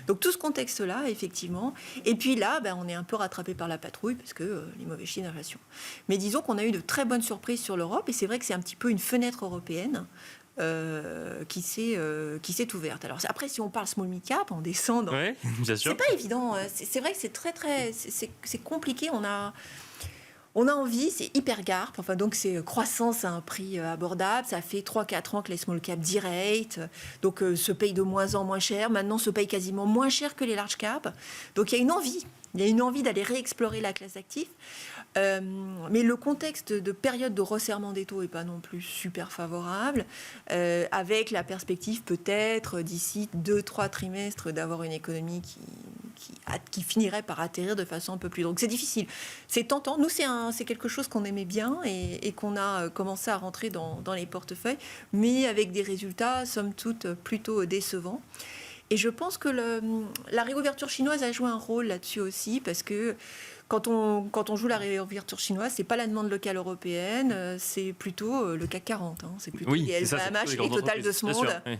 Speaker 4: Donc tout ce contexte-là, effectivement. Et puis là, on est un peu rattrapé par la patrouille parce que les mauvais chiffres d'inflation. Mais disons qu'on a eu de très bonnes surprises sur l'Europe et c'est vrai que c'est un petit peu une fenêtre européenne qui s'est ouverte. Alors après, si on parle small mid cap, on descend dans...
Speaker 2: Oui, bien sûr.
Speaker 4: C'est pas évident. C'est vrai que c'est compliqué. On a envie, c'est hyper garp, enfin donc c'est croissance à un prix abordable, ça fait 3-4 ans que les small cap direct, donc se payent de moins en moins cher, maintenant se payent quasiment moins cher que les large cap, donc il y a une envie d'aller réexplorer la classe d'actifs, mais le contexte de période de resserrement des taux n'est pas non plus super favorable, avec la perspective peut-être d'ici 2-3 trimestres d'avoir une économie qui finirait par atterrir de façon un peu plus... Donc c'est difficile, c'est tentant. Nous, c'est quelque chose qu'on aimait bien et qu'on a commencé à rentrer dans les portefeuilles, mais avec des résultats, somme toute, plutôt décevants. Et je pense que la réouverture chinoise a joué un rôle là-dessus aussi, parce que quand on joue la réouverture chinoise, c'est pas la demande locale européenne, c'est plutôt le CAC 40. C'est plutôt les LVMH et Total de ce monde. Sûr, oui.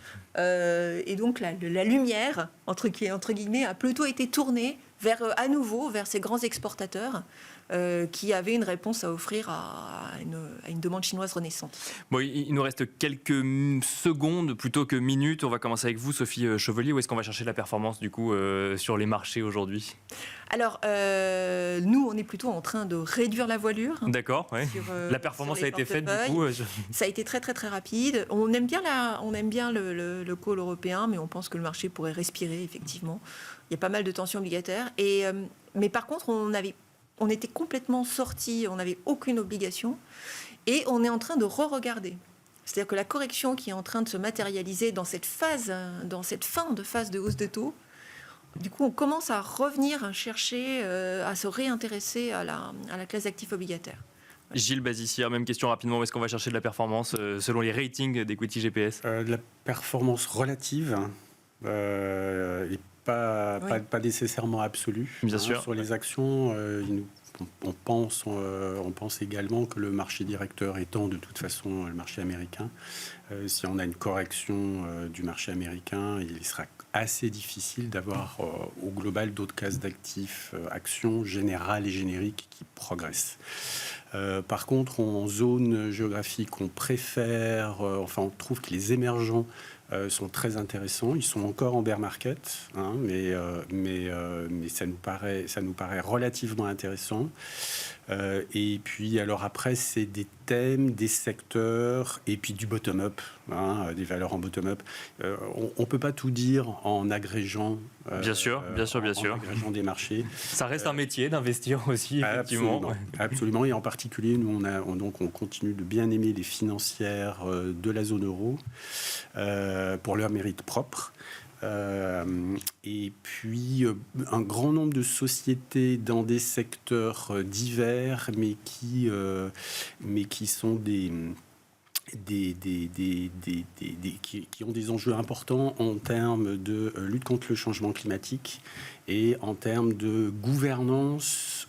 Speaker 4: Et donc la lumière, entre guillemets, a plutôt été tournée à nouveau vers ces grands exportateurs qui avaient une réponse à offrir à une demande chinoise renaissante.
Speaker 2: Bon, il nous reste quelques secondes plutôt que minutes. On va commencer avec vous, Sophie Chevelier. Où est-ce qu'on va chercher la performance du coup sur les marchés aujourd'hui ?
Speaker 4: Alors, nous, on est plutôt en train de réduire la voilure.
Speaker 2: D'accord, oui. La performance a été faite, du coup.
Speaker 4: Ça a été très, très, très rapide. On aime bien le call européen, mais on pense que le marché pourrait respirer, effectivement. Il y a pas mal de tensions obligataires. Mais par contre, on était complètement sortis, on n'avait aucune obligation. Et on est en train de re-regarder. C'est-à-dire que la correction qui est en train de se matérialiser dans cette fin de phase de hausse de taux, du coup, on commence à revenir chercher, à se réintéresser à la classe d'actifs obligataires.
Speaker 2: Gilles Bazissière, même question rapidement. Où est-ce qu'on va chercher de la performance selon les ratings d'Equity GPS ?
Speaker 5: De la performance relative et pas nécessairement absolue.
Speaker 2: Bien sûr.
Speaker 5: Sur les actions, on pense également que le marché directeur étant de toute façon le marché américain, si on a une correction du marché américain, il sera assez difficile d'avoir au global d'autres classes d'actifs, actions générales et génériques qui progressent. Par contre, en zone géographique, on préfère, on trouve que les émergents sont très intéressants. Ils sont encore en bear market, hein, mais ça nous paraît relativement intéressant. Et puis, alors après, c'est des thèmes, des secteurs, et puis du bottom-up, hein, des valeurs en bottom-up. On ne peut pas tout dire en agrégeant.
Speaker 2: Bien sûr.
Speaker 5: En agrégeant des marchés.
Speaker 2: Ça reste un métier d'investir aussi, effectivement.
Speaker 5: Absolument. Et en particulier, nous, on continue de bien aimer les financières de la zone euro pour leur mérite propre. Et puis un grand nombre de sociétés dans des secteurs divers, mais qui sont qui ont des enjeux importants en termes de lutte contre le changement climatique et en termes de gouvernance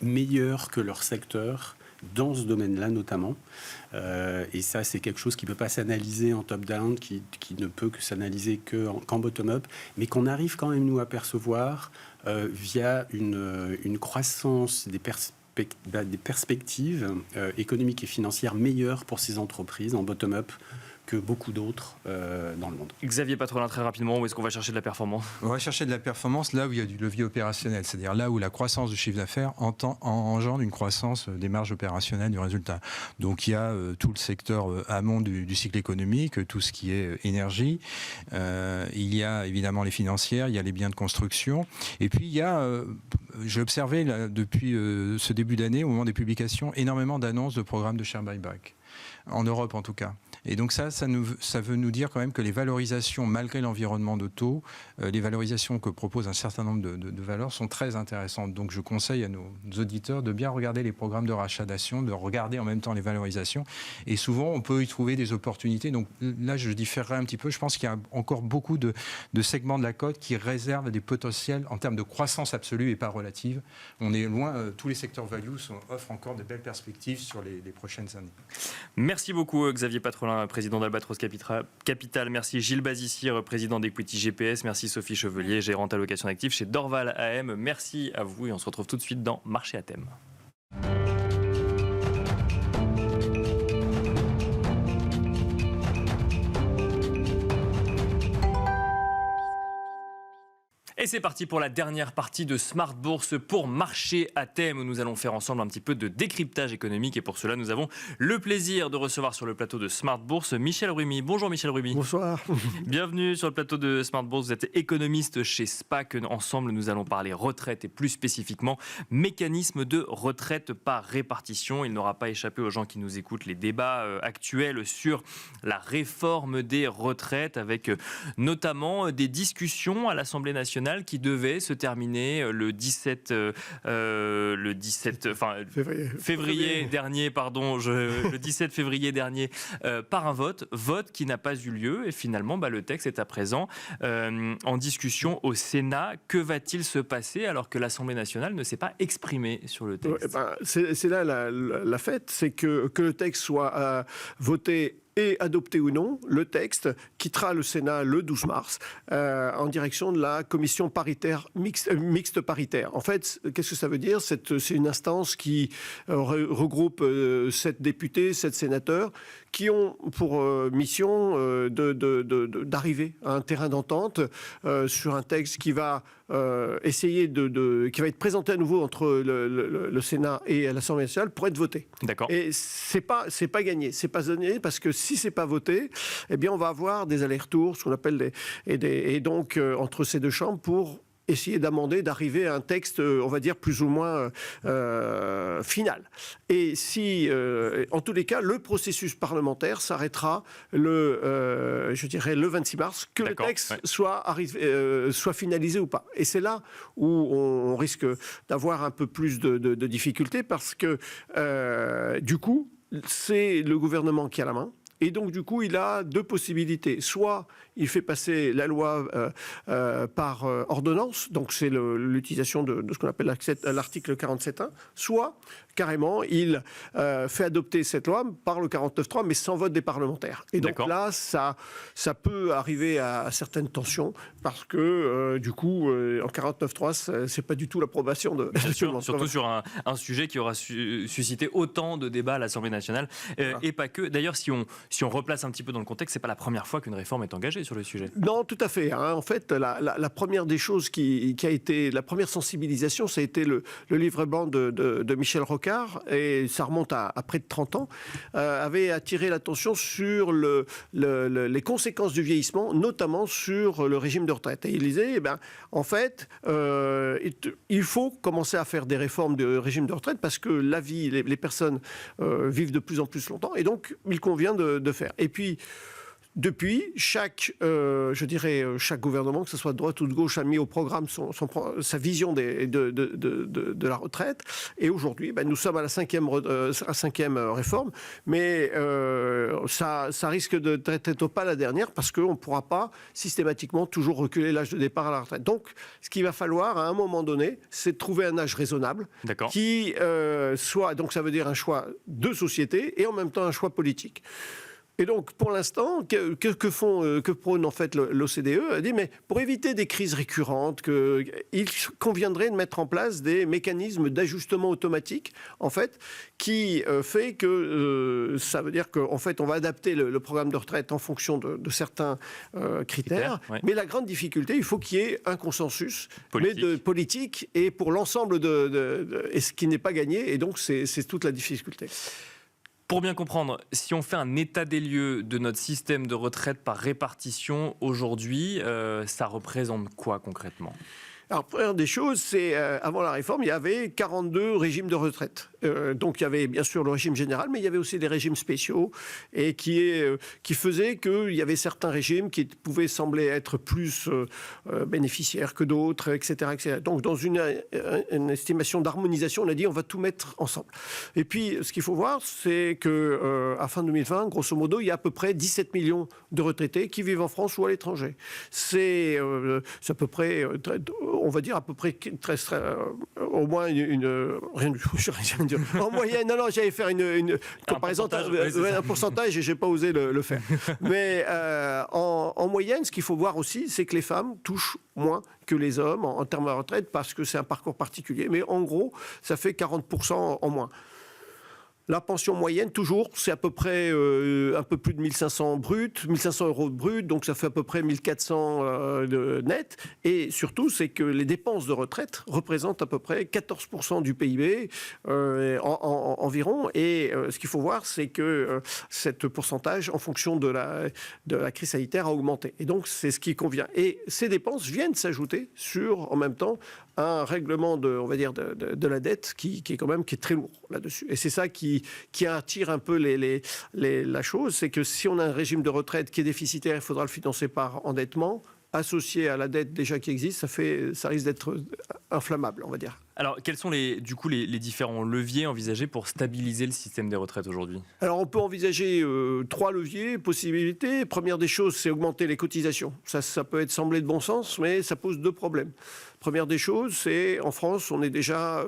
Speaker 5: meilleure que leur secteur dans ce domaine-là notamment. Et ça, c'est quelque chose qui ne peut pas s'analyser en top-down, qui ne peut que s'analyser qu'en bottom-up, mais qu'on arrive quand même, nous, à percevoir via une croissance des perspectives économiques et financières meilleures pour ces entreprises en bottom-up que beaucoup d'autres dans le monde.
Speaker 2: Xavier Patrolin, très rapidement, où est-ce qu'on va chercher de la performance ?
Speaker 6: On va chercher de la performance là où il y a du levier opérationnel, c'est-à-dire là où la croissance du chiffre d'affaires engendre une croissance des marges opérationnelles du résultat. Donc il y a tout le secteur amont du cycle économique, tout ce qui est énergie, il y a évidemment les financières, il y a les biens de construction, et puis il y a, j'ai observé là, depuis ce début d'année, au moment des publications, énormément d'annonces de programmes de share buyback. En Europe en tout cas. Et donc ça veut nous dire quand même que les valorisations, malgré l'environnement de taux, les valorisations que propose un certain nombre de valeurs sont très intéressantes. Donc je conseille à nos auditeurs de bien regarder les programmes de rachat d'actions, de regarder en même temps les valorisations. Et souvent, on peut y trouver des opportunités. Donc là, je différerai un petit peu. Je pense qu'il y a encore beaucoup de segments de la cote qui réservent des potentiels en termes de croissance absolue et pas relative. On est loin, tous les secteurs value offrent encore de belles perspectives sur les prochaines années.
Speaker 2: Merci beaucoup Xavier Patrolin, président d'Albatros Capital. Merci Gilles Bazissire, président d'Equity GPS. Merci Sophie Chevelier, gérante allocation d'actifs chez Dorval AM. Merci à vous et on se retrouve tout de suite dans Marché à thème. Et c'est parti pour la dernière partie de Smart Bourse pour Marché à thème où nous allons faire ensemble un petit peu de décryptage économique et pour cela nous avons le plaisir de recevoir sur le plateau de Smart Bourse Michel Rumi. Bonjour Michel Rumi.
Speaker 7: Bonsoir.
Speaker 2: Bienvenue sur le plateau de Smart Bourse. Vous êtes économiste chez SPAC. Ensemble nous allons parler retraite et plus spécifiquement mécanisme de retraite par répartition. Il n'aura pas échappé aux gens qui nous écoutent les débats actuels sur la réforme des retraites avec notamment des discussions à l'Assemblée nationale qui devait se terminer le 17 février dernier, le 17 février dernier, par un vote qui n'a pas eu lieu et finalement le texte est à présent en discussion au Sénat. Que va-t-il se passer alors que l'Assemblée nationale ne s'est pas exprimée sur le texte ?
Speaker 7: C'est là la fête, c'est que le texte soit voté et adopté ou non, le texte quittera le Sénat le 12 mars en direction de la commission paritaire mixte paritaire. En fait, qu'est-ce que ça veut dire ? C'est une instance qui regroupe 7 députés, 7 sénateurs qui ont pour mission d'arriver à un terrain d'entente sur un texte qui va essayer qui va être présenté à nouveau entre le Sénat et l'Assemblée nationale pour être voté.
Speaker 2: D'accord.
Speaker 7: Et c'est pas gagné. C'est pas gagné parce que si c'est pas voté, eh bien on va avoir des allers-retours, ce qu'on appelle et donc entre ces deux chambres pour essayer d'amender, d'arriver à un texte, on va dire, plus ou moins final. Et si, en tous les cas, le processus parlementaire s'arrêtera le 26 mars, que le texte soit finalisé ou pas. Et c'est là où on risque d'avoir un peu plus de difficultés parce que, du coup, c'est le gouvernement qui a la main. Et donc, du coup, il a 2 possibilités. Soit il fait passer la loi par ordonnance, donc c'est l'utilisation de ce qu'on appelle l'article 47.1, soit carrément il fait adopter cette loi par le 49.3, mais sans vote des parlementaires. Et donc là, ça peut arriver à certaines tensions, parce que du coup, en 49.3, c'est pas du tout l'approbation de...
Speaker 2: Surtout sur un sujet qui aura suscité autant de débats à l'Assemblée nationale, et pas que. D'ailleurs, si si on replace un petit peu dans le contexte, c'est pas la première fois qu'une réforme est engagée sur le sujet.
Speaker 7: Non, tout à fait. En fait, la première des choses qui a été, la première sensibilisation, ça a été le livre blanc de Michel Rocard, et ça remonte à près de 30 ans, avait attiré l'attention sur les conséquences du vieillissement, notamment sur le régime de retraite. Et il disait, en fait, il faut commencer à faire des réformes de régime de retraite parce que la vie, les personnes vivent de plus en plus longtemps, et donc il convient de faire. Et puis, depuis, chaque gouvernement, que ce soit de droite ou de gauche, a mis au programme sa vision de la retraite. Et aujourd'hui, nous sommes à la cinquième réforme, mais ça risque d'être pas la dernière parce qu'on ne pourra pas systématiquement toujours reculer l'âge de départ à la retraite. Donc, ce qu'il va falloir à un moment donné, c'est de trouver un âge raisonnable qui soit, donc ça veut dire un choix de société et en même temps un choix politique. Et donc, pour l'instant, que prône en fait l'OCDE? Elle dit, mais pour éviter des crises récurrentes, il conviendrait de mettre en place des mécanismes d'ajustement automatique, en fait, qui fait que ça veut dire qu'en fait, on va adapter le programme de retraite en fonction de certains critères. Ouais. Mais la grande difficulté, il faut qu'il y ait un consensus politique et pour l'ensemble et ce qui n'est pas gagné. Et donc, c'est toute la difficulté.
Speaker 2: Pour bien comprendre, si on fait un état des lieux de notre système de retraite par répartition aujourd'hui, ça représente quoi concrètement ?
Speaker 7: Alors, première des choses, c'est avant la réforme, il y avait 42 régimes de retraite. Donc, il y avait bien sûr le régime général, mais il y avait aussi des régimes spéciaux et qui faisaient qu'il y avait certains régimes qui pouvaient sembler être plus bénéficiaires que d'autres, etc., etc. Donc, dans une estimation d'harmonisation, on a dit on va tout mettre ensemble. Et puis, ce qu'il faut voir, c'est qu'à fin 2020, grosso modo, il y a à peu près 17 millions de retraités qui vivent en France ou à l'étranger. C'est à peu près... on va dire à peu près au moins rien du tout. En moyenne, non, j'allais faire une comparaison, un pourcentage et j'ai pas osé le faire. Mais en moyenne, ce qu'il faut voir aussi, c'est que les femmes touchent moins que les hommes en termes de retraite parce que c'est un parcours particulier. Mais en gros, ça fait 40% en moins. La pension moyenne, toujours, c'est à peu près un peu plus de 1500 euros brut, donc ça fait à peu près 1400 net. Et surtout, c'est que les dépenses de retraite représentent à peu près 14% du PIB environ. Et ce qu'il faut voir, c'est que cet pourcentage, en fonction de la crise sanitaire, a augmenté. Et donc, c'est ce qui convient. Et ces dépenses viennent s'ajouter sur, en même temps, un règlement de la dette qui est très lourd là-dessus. Et c'est ça qui attire un peu la chose, c'est que si on a un régime de retraite qui est déficitaire, il faudra le financer par endettement, associé à la dette déjà qui existe, ça risque d'être inflammable, on va dire.
Speaker 2: Alors, quels sont les différents leviers envisagés pour stabiliser le système des retraites aujourd'hui ?
Speaker 7: Alors, on peut envisager 3 leviers, possibilités. Première des choses, c'est augmenter les cotisations. Ça peut sembler de bon sens, mais ça pose 2 problèmes. Première des choses, c'est en France, on est déjà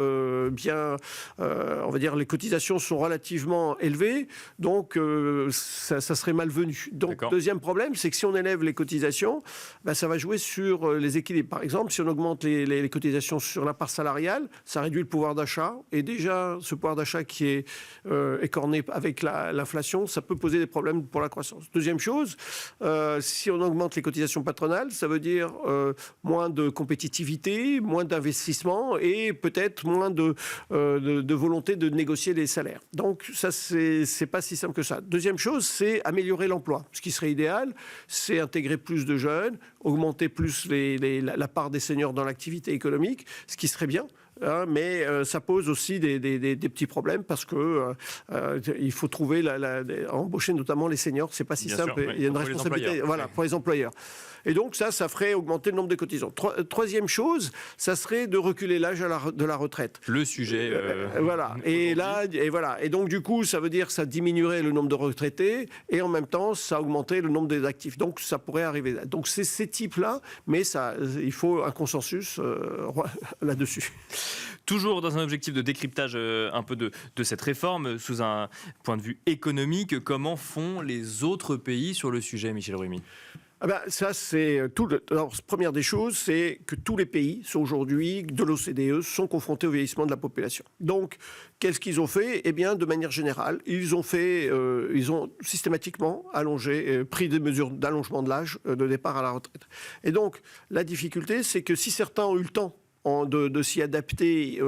Speaker 7: bien, on va dire, les cotisations sont relativement élevées, donc ça serait malvenu. Donc, deuxième problème, c'est que si on élève les cotisations, ça va jouer sur les équilibres. Par exemple, si on augmente les cotisations sur la part salariale, ça réduit le pouvoir d'achat, et déjà, ce pouvoir d'achat qui est écorné avec l'inflation, ça peut poser des problèmes pour la croissance. Deuxième chose, si on augmente les cotisations patronales, ça veut dire moins de compétitivité, moins d'investissement et peut-être moins de volonté de négocier les salaires. Donc ça, c'est pas si simple que ça. Deuxième chose, c'est améliorer l'emploi. Ce qui serait idéal, c'est intégrer plus de jeunes, augmenter plus la part des seniors dans l'activité économique, ce qui serait bien. Mais ça pose aussi des petits problèmes parce que il faut trouver embaucher notamment les seniors, c'est pas si simple. Oui, il y a une responsabilité, pour les employeurs. Et donc ça ferait augmenter le nombre de cotisants. Troisième chose, ça serait de reculer l'âge de la retraite.
Speaker 2: Le sujet.
Speaker 7: Voilà. Et donc du coup, ça veut dire que ça diminuerait le nombre de retraités et en même temps, ça augmenterait le nombre des actifs. Donc ça pourrait arriver. Donc c'est ces types-là, mais il faut un consensus là-dessus.
Speaker 2: Toujours dans un objectif de décryptage un peu de cette réforme, sous un point de vue économique, comment font les autres pays sur le sujet, Michel Rumi ?
Speaker 7: Ça, c'est tout. Alors, première des choses, c'est que tous les pays aujourd'hui de l'OCDE sont confrontés au vieillissement de la population. Donc, qu'est-ce qu'ils ont fait ? Eh bien, de manière générale, ils ont systématiquement pris des mesures d'allongement de l'âge de départ à la retraite. Et donc, la difficulté, c'est que si certains ont eu le temps de s'y adapter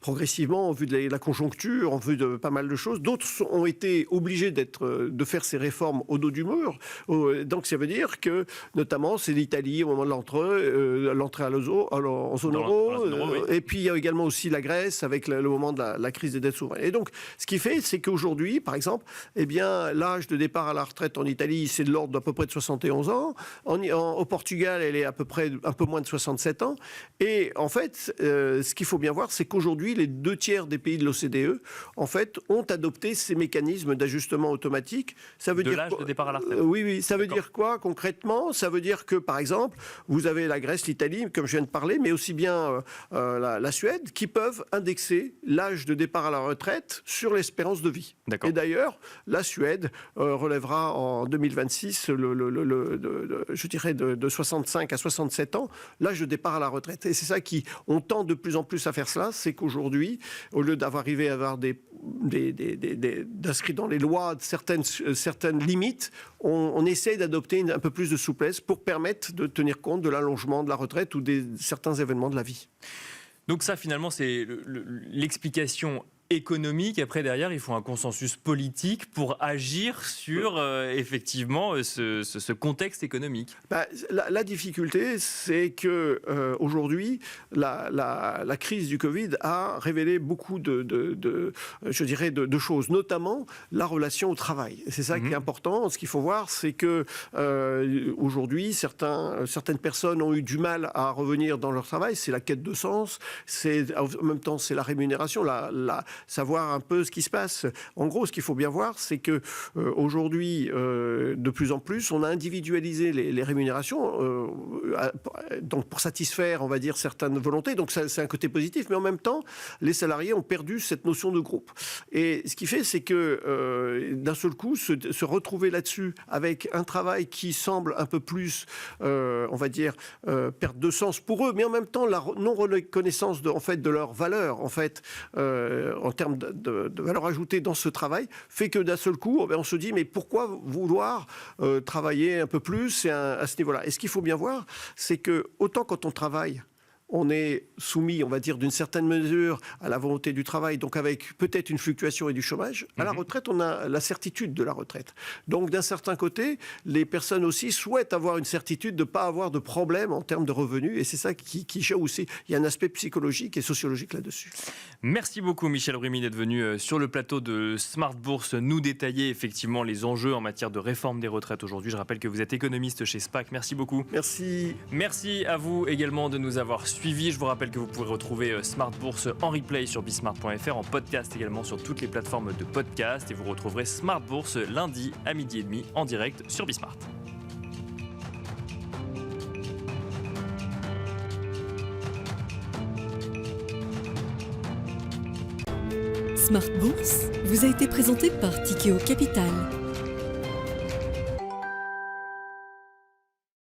Speaker 7: progressivement en vue de la conjoncture, en vue de pas mal de choses. D'autres ont été obligés de faire ces réformes au dos du mur. Donc ça veut dire que, notamment, c'est l'Italie au moment de l'entrée en zone euro. Et puis il y a également aussi la Grèce avec le moment de la crise des dettes souveraines. Et donc, ce qui fait, c'est qu'aujourd'hui, par exemple, l'âge de départ à la retraite en Italie, c'est de l'ordre d'à peu près de 71 ans. Au Portugal, elle est à peu près un peu moins de 67 ans. Et en fait, ce qu'il faut bien voir, c'est qu'aujourd'hui, les 2/3 des pays de l'OCDE, en fait, ont adopté ces mécanismes d'ajustement automatique. Ça veut dire
Speaker 2: l'âge de départ à la retraite.
Speaker 7: Oui. Ça veut dire quoi concrètement ? Ça veut dire que, par exemple, vous avez la Grèce, l'Italie, comme je viens de parler, mais aussi bien la Suède, qui peuvent indexer l'âge de départ à la retraite sur l'espérance de vie. Et d'ailleurs, la Suède relèvera en 2026, je dirais, de 65 à 67 ans, l'âge de départ à la retraite. Et c'est ça on tend de plus en plus à faire cela, c'est qu'aujourd'hui, au lieu d'arriver à avoir d'inscrits dans les lois certaines limites, on essaye d'adopter un peu plus de souplesse pour permettre de tenir compte de l'allongement de la retraite ou certains événements de la vie.
Speaker 2: Donc ça, finalement, c'est l'explication économique. Après, derrière, il faut un consensus politique pour agir sur, effectivement, ce contexte économique.
Speaker 7: La difficulté, c'est que aujourd'hui, la crise du Covid a révélé beaucoup de choses, notamment la relation au travail. Et c'est ça qui est important. Ce qu'il faut voir, c'est que aujourd'hui, certaines personnes ont eu du mal à revenir dans leur travail. C'est la quête de sens. En même temps, c'est la rémunération, savoir un peu ce qui se passe. En gros, ce qu'il faut bien voir, c'est que aujourd'hui, de plus en plus, on a individualisé les rémunérations donc pour satisfaire, on va dire, certaines volontés. Donc c'est un côté positif, mais en même temps, les salariés ont perdu cette notion de groupe. Et ce qui fait, c'est que d'un seul coup, se retrouver là-dessus avec un travail qui semble un peu plus, on va dire, perdre de sens pour eux, mais en même temps la non-reconnaissance de leur valeur, en fait, en termes de valeur ajoutée dans ce travail, fait que d'un seul coup, on se dit, mais pourquoi vouloir travailler un peu plus à ce niveau-là ? Et ce qu'il faut bien voir, c'est que autant quand on travaille, on est soumis, on va dire, d'une certaine mesure à la volonté du travail, donc avec peut-être une fluctuation et du chômage. À la retraite, on a la certitude de la retraite. Donc, d'un certain côté, les personnes aussi souhaitent avoir une certitude de ne pas avoir de problème en termes de revenus. Et c'est ça qui joue aussi. Il y a un aspect psychologique et sociologique là-dessus.
Speaker 2: Merci beaucoup, Michel Brumi, d'être venu sur le plateau de Smart Bourse nous détailler effectivement les enjeux en matière de réforme des retraites aujourd'hui. Je rappelle que vous êtes économiste chez SPAC. Merci beaucoup.
Speaker 7: Merci.
Speaker 2: Merci à vous également de nous avoir suivis. Je vous rappelle que vous pouvez retrouver Smart Bourse en replay sur bismart.fr, en podcast également sur toutes les plateformes de podcast. Et vous retrouverez Smart Bourse lundi à 12h30 en direct sur Bismart.
Speaker 1: Smart Bourse vous a été présenté par Tikeo Capital.